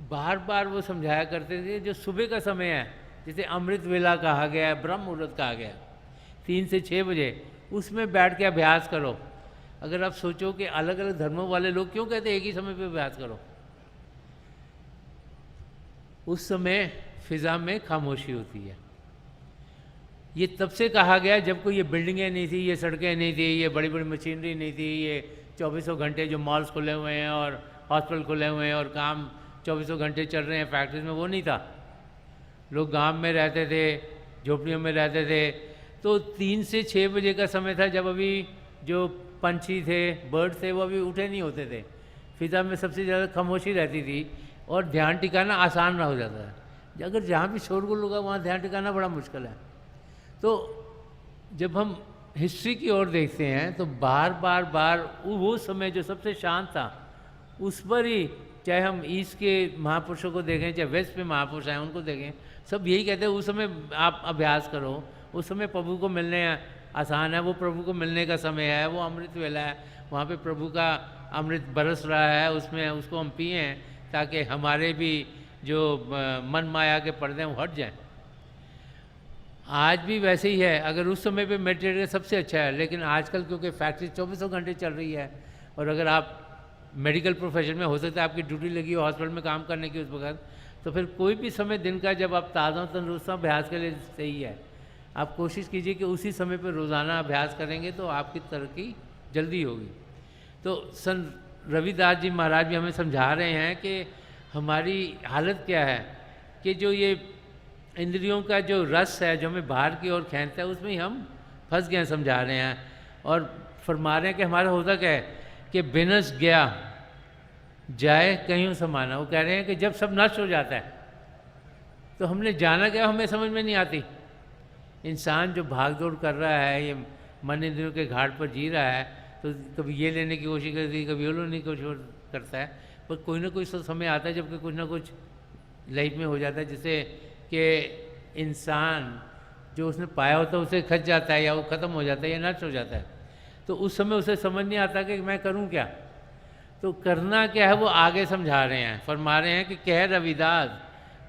बार बार वो समझाया करते थे, जो सुबह का समय है जिसे अमृत वेला कहा गया है, ब्रह्म मुहूर्त कहा गया है, 3 से 6 बजे, उसमें बैठ के अभ्यास करो। अगर आप सोचो कि अलग अलग धर्मों वाले लोग क्यों कहते हैं एक ही समय पे अभ्यास करो, उस समय फिज़ा में खामोशी होती है। ये तब से कहा गया जब कोई ये बिल्डिंगें नहीं थी, ये सड़कें नहीं थी, ये बड़ी बड़ी मशीनरी नहीं थी, ये 24 घंटे जो मॉल्स खुले हुए हैं और हॉस्पिटल खुले हुए हैं और काम 24 घंटे चल रहे हैं फैक्ट्रीज में, वो नहीं था। लोग गांव में रहते थे, झोपड़ियों में रहते थे। तो 3 से 6 बजे का समय था जब अभी जो पंछी थे, बर्ड थे, वो अभी उठे नहीं होते थे। फिज़ा में सबसे ज़्यादा खामोशी रहती थी और ध्यान टिकाना आसान ना हो जाता है। अगर जहाँ भी शोरगुल होगा वहाँ ध्यान टिकाना बड़ा मुश्किल है। तो जब हम हिस्ट्री की ओर देखते हैं तो बार बार बार वो समय जो सबसे शांत था उस पर ही, चाहे हम ईस्ट के महापुरुषों को देखें चाहे वेस्ट में महापुरुष हैं उनको देखें, सब यही कहते हैं उस समय आप अभ्यास करो, उस समय प्रभु को मिलने आसान है, वो प्रभु को मिलने का समय है, वो अमृत वेला है, वहाँ पे प्रभु का अमृत बरस रहा है, उसमें उसको हम पिएँ ताकि हमारे भी जो मन माया के पर्दे हैं वो हट जाएँ। आज भी वैसे ही है। अगर उस समय पे मेडिटेट सबसे अच्छा है, लेकिन आजकल क्योंकि फैक्ट्री 24 घंटे चल रही है और अगर आप मेडिकल प्रोफेशन में हो सकता है आपकी ड्यूटी लगी हो हॉस्पिटल में काम करने की उस वक्त, तो फिर कोई भी समय दिन का जब आप ताज़ा तंदुरुस्त अभ्यास के लिए सही है। आप कोशिश कीजिए कि उसी समय पर रोज़ाना अभ्यास करेंगे तो आपकी तरक्की जल्दी होगी। तो संत रविदास जी महाराज भी हमें समझा रहे हैं कि हमारी हालत क्या है, कि जो ये इंद्रियों का जो रस है जो हमें बाहर की ओर खींचता है उसमें ही हम फंस गए हैं, समझा रहे हैं। और फरमा रहे हैं कि हमारा होता क्या है कि बिनस गया जाए कहीं समाना। वो कह रहे हैं कि जब सब नष्ट हो जाता है तो हमने जाना क्या हमें समझ में नहीं आती। इंसान जो भाग दौड़ कर रहा है, ये मन इंद्रियों के घाट पर जी रहा है, तो कभी ये लेने की कोशिश करती है, कभी वो लेने की कोशिश करता है, पर कोई ना कोई समय आता है जबकि कुछ ना कुछ लाइफ में हो जाता है जिससे कि इंसान जो उसने पाया होता है उसे खच जाता है या वो ख़त्म हो जाता है या नष्ट हो जाता है। तो उस समय उसे समझ नहीं आता कि मैं करूं क्या। तो करना क्या है वो आगे समझा रहे हैं, फरमा रहे हैं कि कह रविदास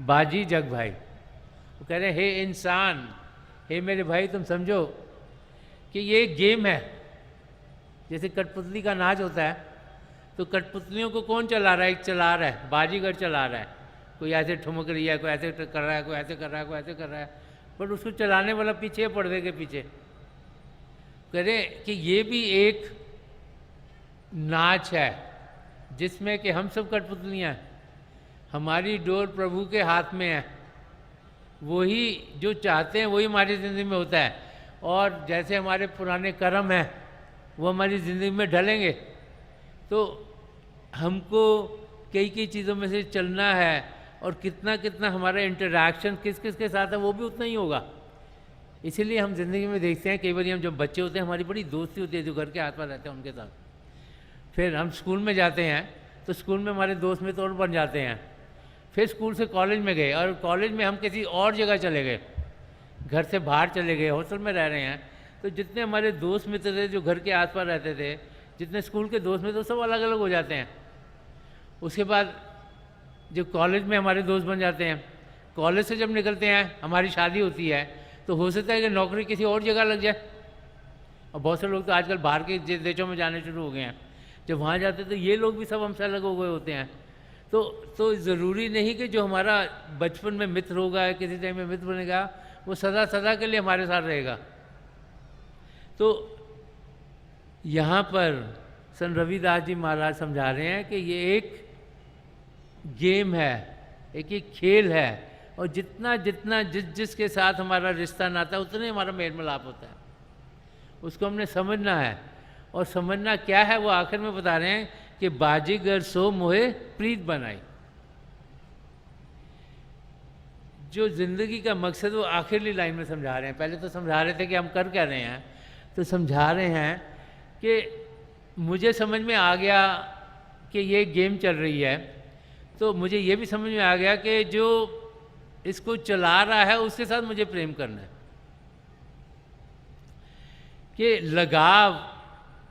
बाजी जग भाई, वो कह रहे हैं हे इंसान, हे मेरे भाई तुम समझो कि ये एक गेम है। जैसे कठपुतली का नाच होता है तो कठपुतलियों को कौन चला रहा है? एक चला रहा है, बाजीगर चला रहा है। कोई ऐसे ठुमक रही है, कोई ऐसे कर रहा है, कोई ऐसे कर रहा है, कोई ऐसे कर रहा है, पर उसको चलाने वाला पीछे है, पर्दे के पीछे। कह रहे कि ये भी एक नाच है जिसमें कि हम सब कठपुतलियाँ हैं, हमारी डोर प्रभु के हाथ में है, वही जो चाहते हैं वही हमारी ज़िंदगी में होता है। और जैसे हमारे पुराने कर्म हैं वो हमारी ज़िंदगी में ढलेंगे, तो हमको कई कई चीज़ों में से चलना है, और कितना कितना हमारा इंटरैक्शन किस किस के साथ है वो भी उतना ही होगा। इसीलिए हम ज़िंदगी में देखते हैं कई बार हम जब बच्चे होते हैं हमारी बड़ी दोस्ती होती है जो घर के आसपास रहते हैं उनके साथ। फिर हम स्कूल में जाते हैं तो स्कूल में हमारे दोस्त मित्र और बन जाते हैं। फिर स्कूल से कॉलेज में गए और कॉलेज में हम किसी और जगह चले गए, घर से बाहर चले गए, हॉस्टल में रह रहे हैं, तो जितने हमारे दोस्त मित्र थे जो घर के आसपास रहते थे, जितने स्कूल के दोस्त मित्र, सब अलग अलग हो जाते हैं। उसके बाद जो कॉलेज में हमारे दोस्त बन जाते हैं, कॉलेज से जब निकलते हैं हमारी शादी होती है, तो हो सकता है कि नौकरी किसी और जगह लग जाए। और बहुत से लोग तो आजकल बाहर के देशों में जाने शुरू हो गए हैं। जब वहाँ जाते हैं तो ये लोग भी सब हमसे अलग हो गए होते हैं। तो ज़रूरी नहीं कि जो हमारा बचपन में मित्र होगा, किसी टाइम में मित्र बनेगा, वो सदा सदा के लिए हमारे साथ रहेगा। तो यहाँ पर संत रविदास जी महाराज समझा रहे हैं कि ये एक गेम है, एक खेल है, और जितना जितना जिसके साथ हमारा रिश्ता नाता उतने हमारा मेल मिलाप होता है, उसको हमने समझना है। और समझना क्या है वो आखिर में बता रहे हैं कि बाजीगर सो मोहे प्रीत बनाई। जो जिंदगी का मकसद वो आखिरली लाइन में समझा रहे हैं। पहले तो समझा रहे थे कि हम कर क्या रहे हैं, तो समझा रहे हैं कि मुझे समझ में आ गया कि ये गेम चल रही है, तो मुझे ये भी समझ में आ गया कि जो इसको चला रहा है उसके साथ मुझे प्रेम करना है। कि लगाव,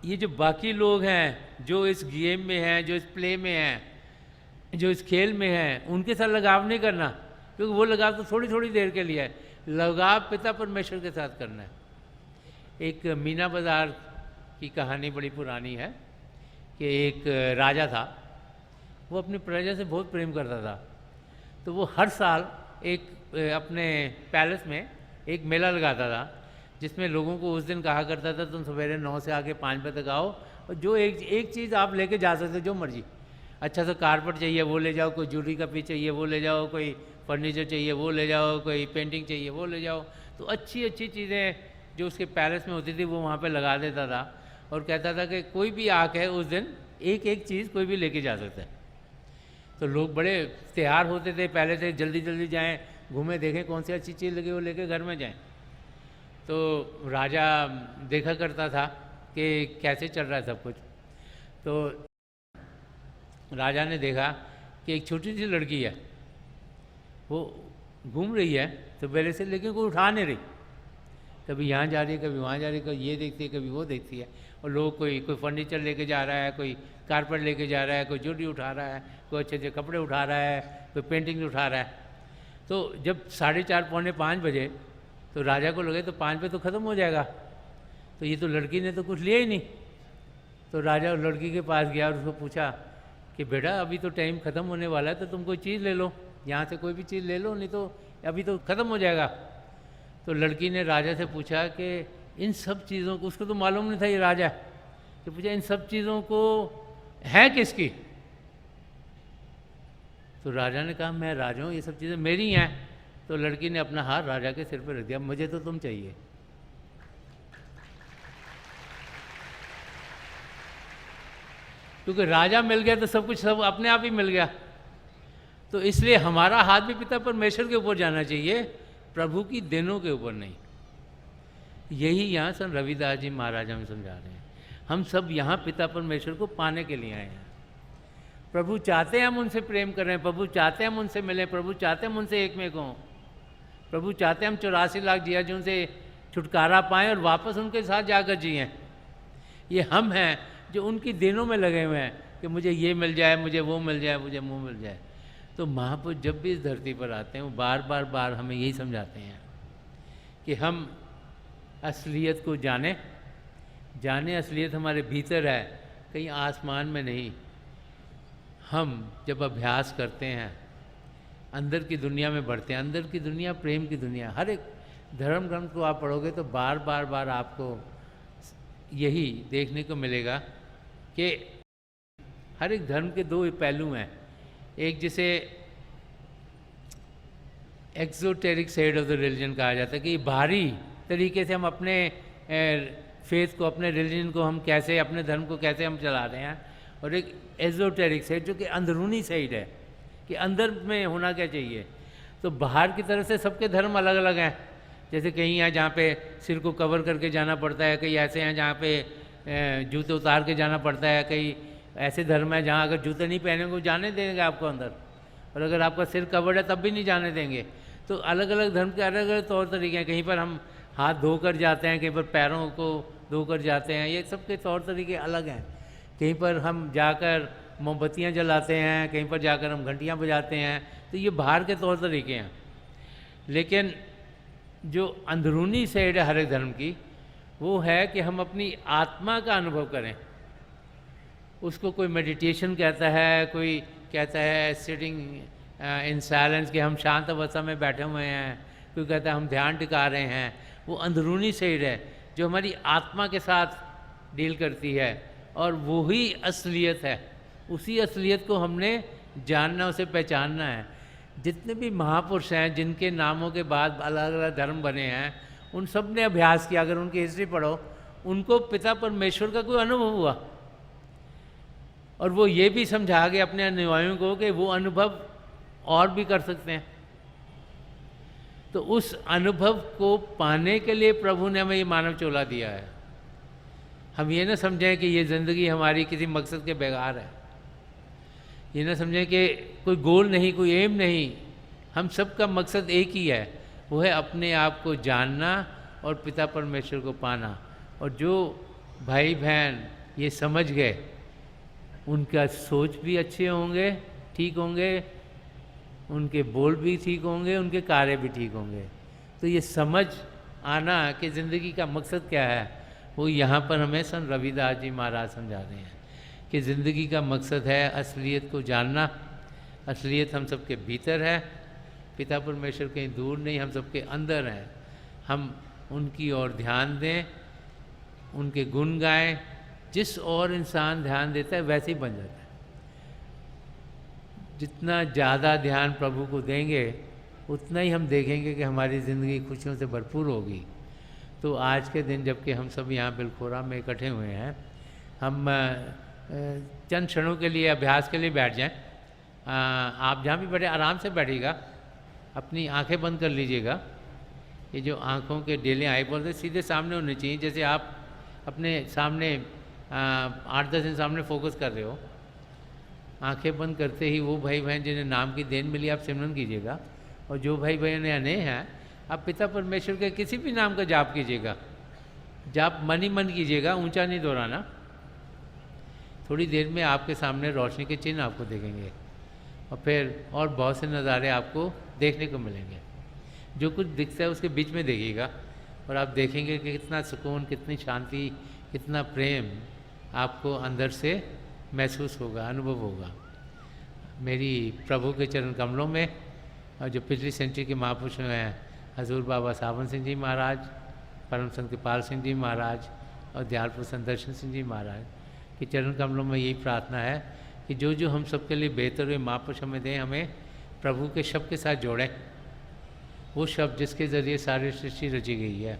ये जो बाकी लोग हैं जो इस गेम में हैं, जो इस प्ले में हैं, जो इस खेल में हैं, उनके साथ लगाव नहीं करना, क्योंकि वो लगाव तो थोड़ी थोड़ी देर के लिए है। लगाव पिता परमेश्वर के साथ करना है। एक मीना बाज़ार की कहानी बड़ी पुरानी है कि एक राजा था, वो अपनी प्रजा से बहुत प्रेम करता था। तो वो हर साल एक अपने पैलेस में एक मेला लगाता था, जिसमें लोगों को उस दिन कहा करता था तुम सवेरे 9 से आके 5 बजे तक आओ, और जो एक चीज़ आप लेके जा सकते, जो मर्जी, अच्छा सा कारपेट चाहिए वो ले जाओ, कोई ज्वेलरी का पीस चाहिए वो ले जाओ, कोई फर्नीचर चाहिए वो ले जाओ, कोई पेंटिंग चाहिए वो ले जाओ। तो अच्छी अच्छी चीज़ें जो उसके पैलेस में होती थी वो वहाँ पे लगा देता था, और कहता था कि कोई भी आके उस दिन एक एक चीज़ कोई भी लेके जा सकता है। तो लोग बड़े तैयार होते थे, पहले से जल्दी जल्दी जाएं, घूमें, देखें कौन सी अच्छी चीज़ लगी वो लेके घर में जाएं। तो राजा देखा करता था कि कैसे चल रहा है सब कुछ। तो राजा ने देखा कि एक छोटी सी लड़की है, वो घूम रही है तो पहले से, लेकिन कोई उठा नहीं रही, कभी यहाँ जा रही है, कभी वहाँ जा रही है, कभी ये देखती है, कभी वो देखती है। और लोग कोई फर्नीचर लेके जा रहा है, कोई कारपेट लेके जा रहा है, कोई ज्वेलरी उठा रहा है, कोई अच्छे अच्छे कपड़े उठा रहा है, कोई पेंटिंग उठा रहा है। तो जब 4:30 पौने 5 बजे, तो राजा को लगे तो 5 बजे तो ख़त्म हो जाएगा, तो ये तो लड़की ने तो कुछ लिया ही नहीं। तो राजा लड़की के पास गया और उसको पूछा कि बेटा अभी तो टाइम ख़त्म होने वाला है, तो तुम कोई चीज़ ले लो, यहाँ से कोई भी चीज़ ले लो, नहीं तो अभी तो ख़त्म हो जाएगा। तो लड़की ने राजा से पूछा कि इन सब चीज़ों को, उसको तो मालूम नहीं था ये राजा, तो पूछा इन सब चीज़ों को है किसकी? तो राजा ने कहा मैं राजा हूँ, ये सब चीज़ें मेरी हैं। तो लड़की ने अपना हाथ राजा के सिर पर रख दिया, मुझे तो तुम चाहिए। क्योंकि राजा मिल गया तो सब कुछ सब अपने आप ही मिल गया। तो इसलिए हमारा हाथ भी पिता परमेश्वर के ऊपर जाना चाहिए, प्रभु की देनों के ऊपर नहीं। यही यहाँ संत रविदास जी महाराज हमें समझा रहे हैं। हम सब यहाँ पिता परमेश्वर को पाने के लिए आए हैं। प्रभु चाहते हैं हम उनसे प्रेम करें, प्रभु चाहते हैं हम उनसे मिलें, प्रभु चाहते हैं हम उनसे एक में हों, प्रभु चाहते हैं हम 84 लाख जिया जो उनसे छुटकारा पाएँ और वापस उनके साथ जाकर जिएँ। ये हम हैं जो उनकी देनों में लगे हुए हैं, कि मुझे ये मिल जाए, मुझे वो मिल जाए, मुझे वो मिल जाए। तो महापुरुष जब भी इस धरती पर आते हैं वो बार बार हमें यही समझाते हैं कि हम असलियत को जाने असलियत हमारे भीतर है, कहीं आसमान में नहीं। हम जब अभ्यास करते हैं अंदर की दुनिया में बढ़ते हैं, अंदर की दुनिया प्रेम की दुनिया। हर एक धर्म ग्रंथ को आप पढ़ोगे तो बार बार आपको यही देखने को मिलेगा कि हर एक धर्म के दो पहलू हैं। एक जिसे एक्सोटेरिक साइड ऑफ द रिलीजन कहा जाता है कि बाहरी तरीके से हम अपने फेथ को, अपने रिलीजन को हम कैसे, अपने धर्म को कैसे हम चला रहे हैं, और एक एजोटेरिक साइड जो कि अंदरूनी साइड है कि अंदर में होना क्या चाहिए। तो बाहर की तरफ से सबके धर्म अलग अलग हैं। जैसे कहीं हैं जहाँ पे सिर को कवर करके जाना पड़ता है, कहीं ऐसे हैं जहाँ पे जूते उतार के जाना पड़ता है, कहीं ऐसे धर्म है जहाँ अगर जूते नहीं पहनेंगे जाने देंगे आपको अंदर, और अगर आपका सिर कवर्ड है तब भी नहीं जाने देंगे। तो अलग अलग धर्म के अलग अलग तौर तरीके हैं। कहीं पर हम हाथ धोकर जाते हैं, कहीं पर पैरों को धोकर जाते हैं, ये सबके तौर तरीके अलग हैं। कहीं पर हम जाकर मोमबत्तियाँ जलाते हैं, कहीं पर जाकर हम घंटियाँ बजाते हैं। तो ये बाहर के तौर तरीके हैं। लेकिन जो अंदरूनी साइड है हर एक धर्म की, वो है कि हम अपनी आत्मा का अनुभव करें। उसको कोई मेडिटेशन कहता है, कोई कहता है सिटिंग इन साइलेंस, कि हम शांत अवस्था में बैठे हुए हैं, कोई कहता है हम ध्यान टिका रहे हैं। वो अंदरूनी साइड है जो हमारी आत्मा के साथ डील करती है, और वही असलियत है। उसी असलियत को हमने जानना, उसे पहचानना है। जितने भी महापुरुष हैं जिनके नामों के बाद अलग अलग धर्म बने हैं, उन सब ने अभ्यास किया। अगर उनकी हिस्ट्री पढ़ो, उनको पिता परमेश्वर का कोई अनुभव हुआ, और वो ये भी समझा गए अपने अनुयायियों को कि वो अनुभव और भी कर सकते हैं। तो उस अनुभव को पाने के लिए प्रभु ने हमें ये मानव चोला दिया है। हम ये ना समझें कि ये ज़िंदगी हमारी किसी मकसद के बेगार है। ये ना समझें कि कोई गोल नहीं, कोई एम नहीं। हम सब का मकसद एक ही है, वो है अपने आप को जानना और पिता परमेश्वर को पाना। और जो भाई बहन ये समझ गए, उनका सोच भी अच्छे होंगे, ठीक होंगे, उनके बोल भी ठीक होंगे, उनके कार्य भी ठीक होंगे। तो ये समझ आना कि ज़िंदगी का मकसद क्या है, वो यहाँ पर हमें संत रविदास जी महाराज समझा रहे हैं कि ज़िंदगी का मकसद है असलियत को जानना। असलियत हम सबके भीतर है, पिता परमेश्वर कहीं दूर नहीं, हम सबके अंदर हैं। हम उनकी ओर ध्यान दें, उनके गुण गाएं। जिस और इंसान ध्यान देता है वैसे ही बन जाता है। जितना ज़्यादा ध्यान प्रभु को देंगे, उतना ही हम देखेंगे कि हमारी ज़िंदगी खुशियों से भरपूर होगी। तो आज के दिन जबकि हम सब यहाँ बिलखोरा में इकट्ठे हुए हैं, हम चंद क्षणों के लिए अभ्यास के लिए बैठ जाएं। आप जहाँ भी बैठे आराम से बैठिएगा, अपनी आंखें बंद कर लीजिएगा। ये जो आँखों के डेले आई बोलते सीधे सामने होने चाहिए, जैसे आप अपने सामने 8-10 दिन सामने फोकस कर रहे हो। आंखें बंद करते ही वो भाई बहन जिन्हें नाम की देन मिली आप सिमरन कीजिएगा, और जो भाई बहन नए हैं आप पिता परमेश्वर के किसी भी नाम का जाप कीजिएगा। जाप मन ही मन कीजिएगा, ऊंचा नहीं दोहराना। थोड़ी देर में आपके सामने रोशनी के चिन्ह आपको दिखेंगे, और फिर और बहुत से नज़ारे आपको देखने को मिलेंगे। जो कुछ दिखता है उसके बीच में देखिएगा, और आप देखेंगे कि कितना सुकून, कितनी शांति, कितना प्रेम आपको अंदर से महसूस होगा, अनुभव होगा। मेरी प्रभु के चरण कमलों में, और जो पिछली सेंचुरी के महापुरुष हैं हजूर बाबा सावन सिंह जी महाराज, परम संत कृपाल सिंह जी महाराज और दयालपुर संत दर्शन सिंह जी महाराज के चरण कमलों में यही प्रार्थना है कि जो जो हम सबके लिए बेहतर हुए महापुरुष हमें दें, हमें प्रभु के शब्द के साथ जोड़ें। वो शब्द जिसके ज़रिए सारी सृष्टि रची गई है,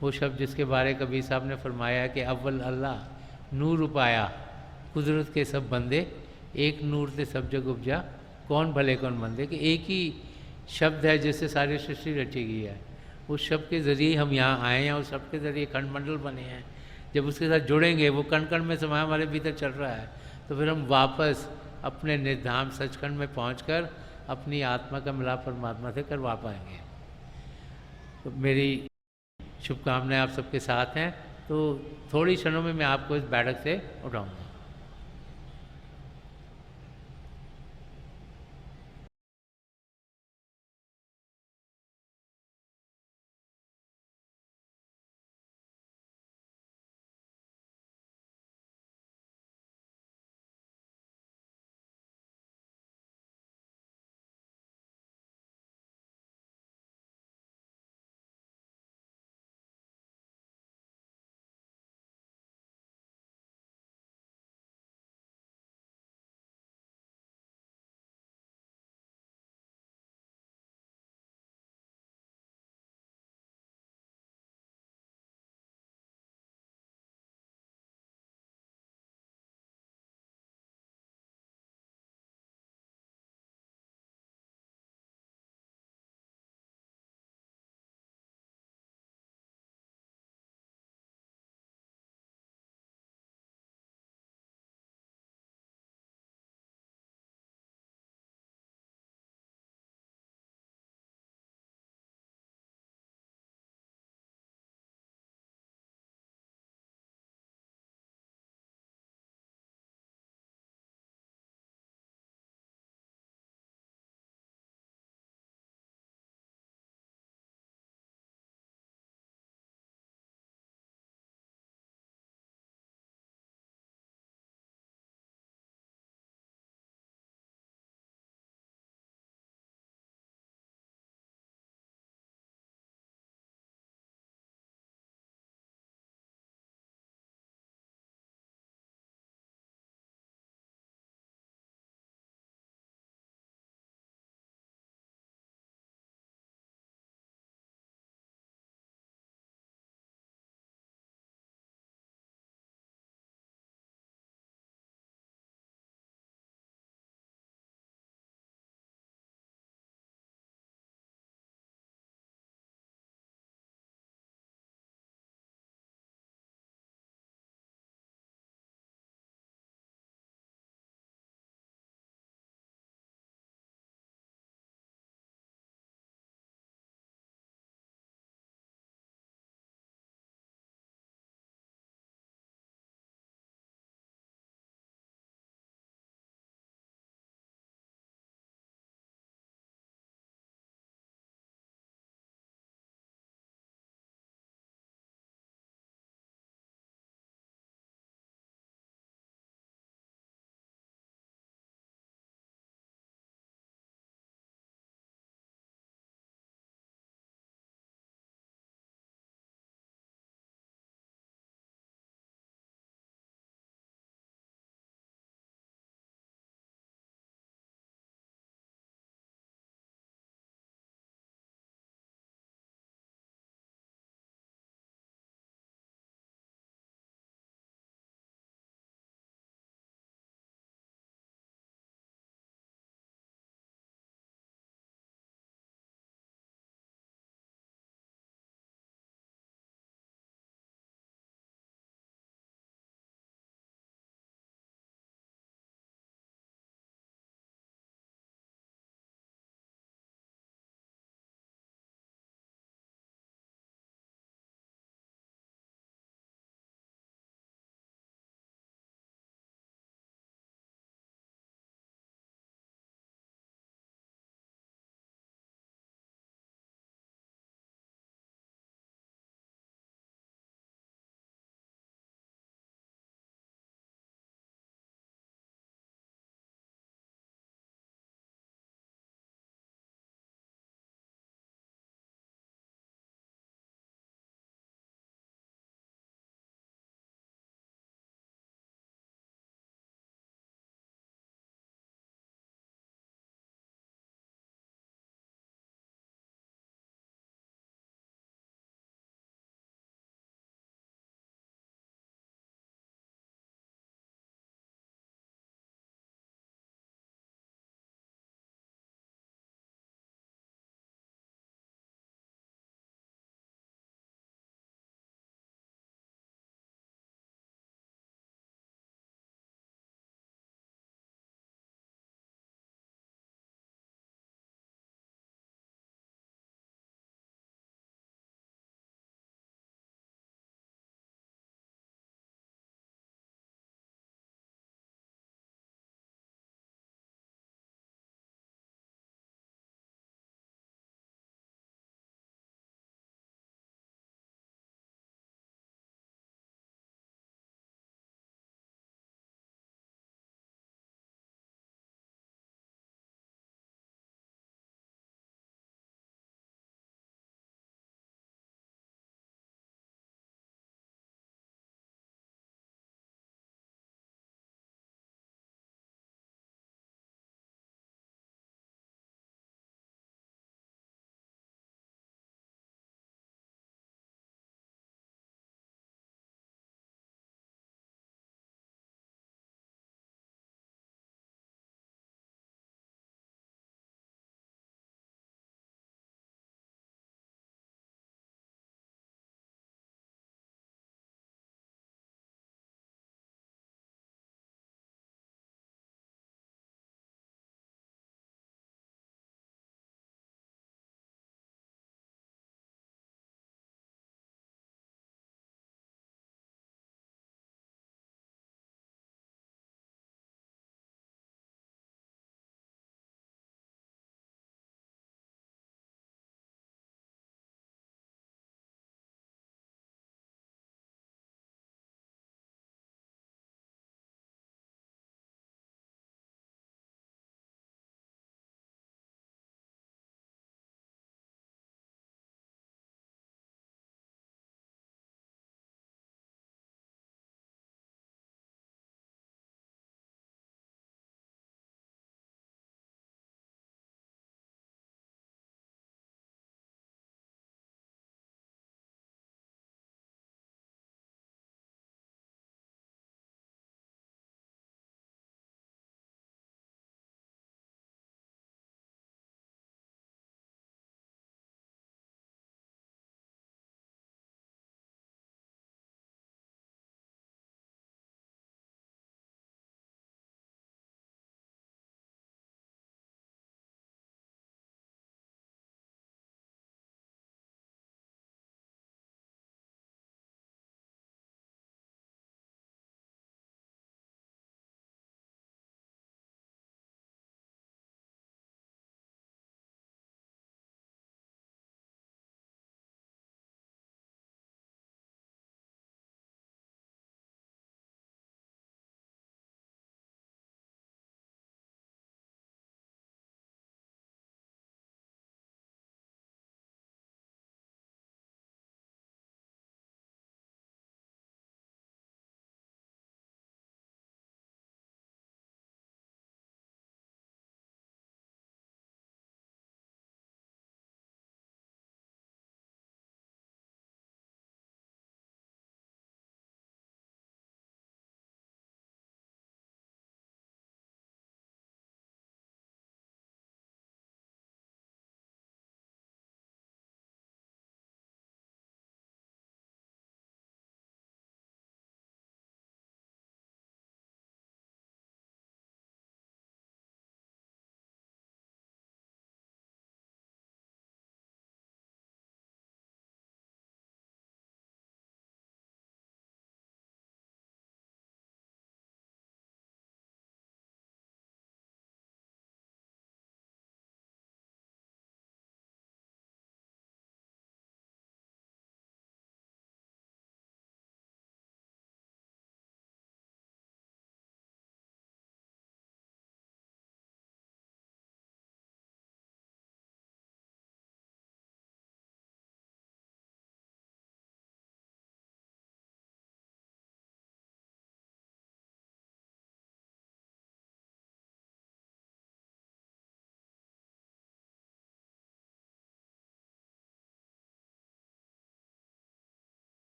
वो शब्द जिसके बारे कबीर साहब ने फरमाया कि अव्वल अल्लाह नूर उपाया, कुदरत के सब बंदे, एक नूर से सब जग उपजा, कौन भले कौन मंदे। कि एक ही शब्द है जिससे सारी सृष्टि रची गई है। उस शब्द के ज़रिए हम यहाँ आए हैं, उस शब्द के ज़रिए खंडमंडल बने हैं। जब उसके साथ जुड़ेंगे, वो कण कण में समय हमारे भीतर चल रहा है, तो फिर हम वापस अपने निर्धाम सचखंड में पहुंचकर अपनी आत्मा का मिलाप परमात्मा से करवा पाएंगे। तो मेरी शुभकामनाएं आप सबके साथ हैं। तो थोड़ी क्षणों में मैं आपको इस बैठक से उठाऊंगा।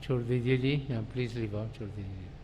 छोड़ दीजिए जी, प्लीज़ लीव आउट, छोड़ दीजिए।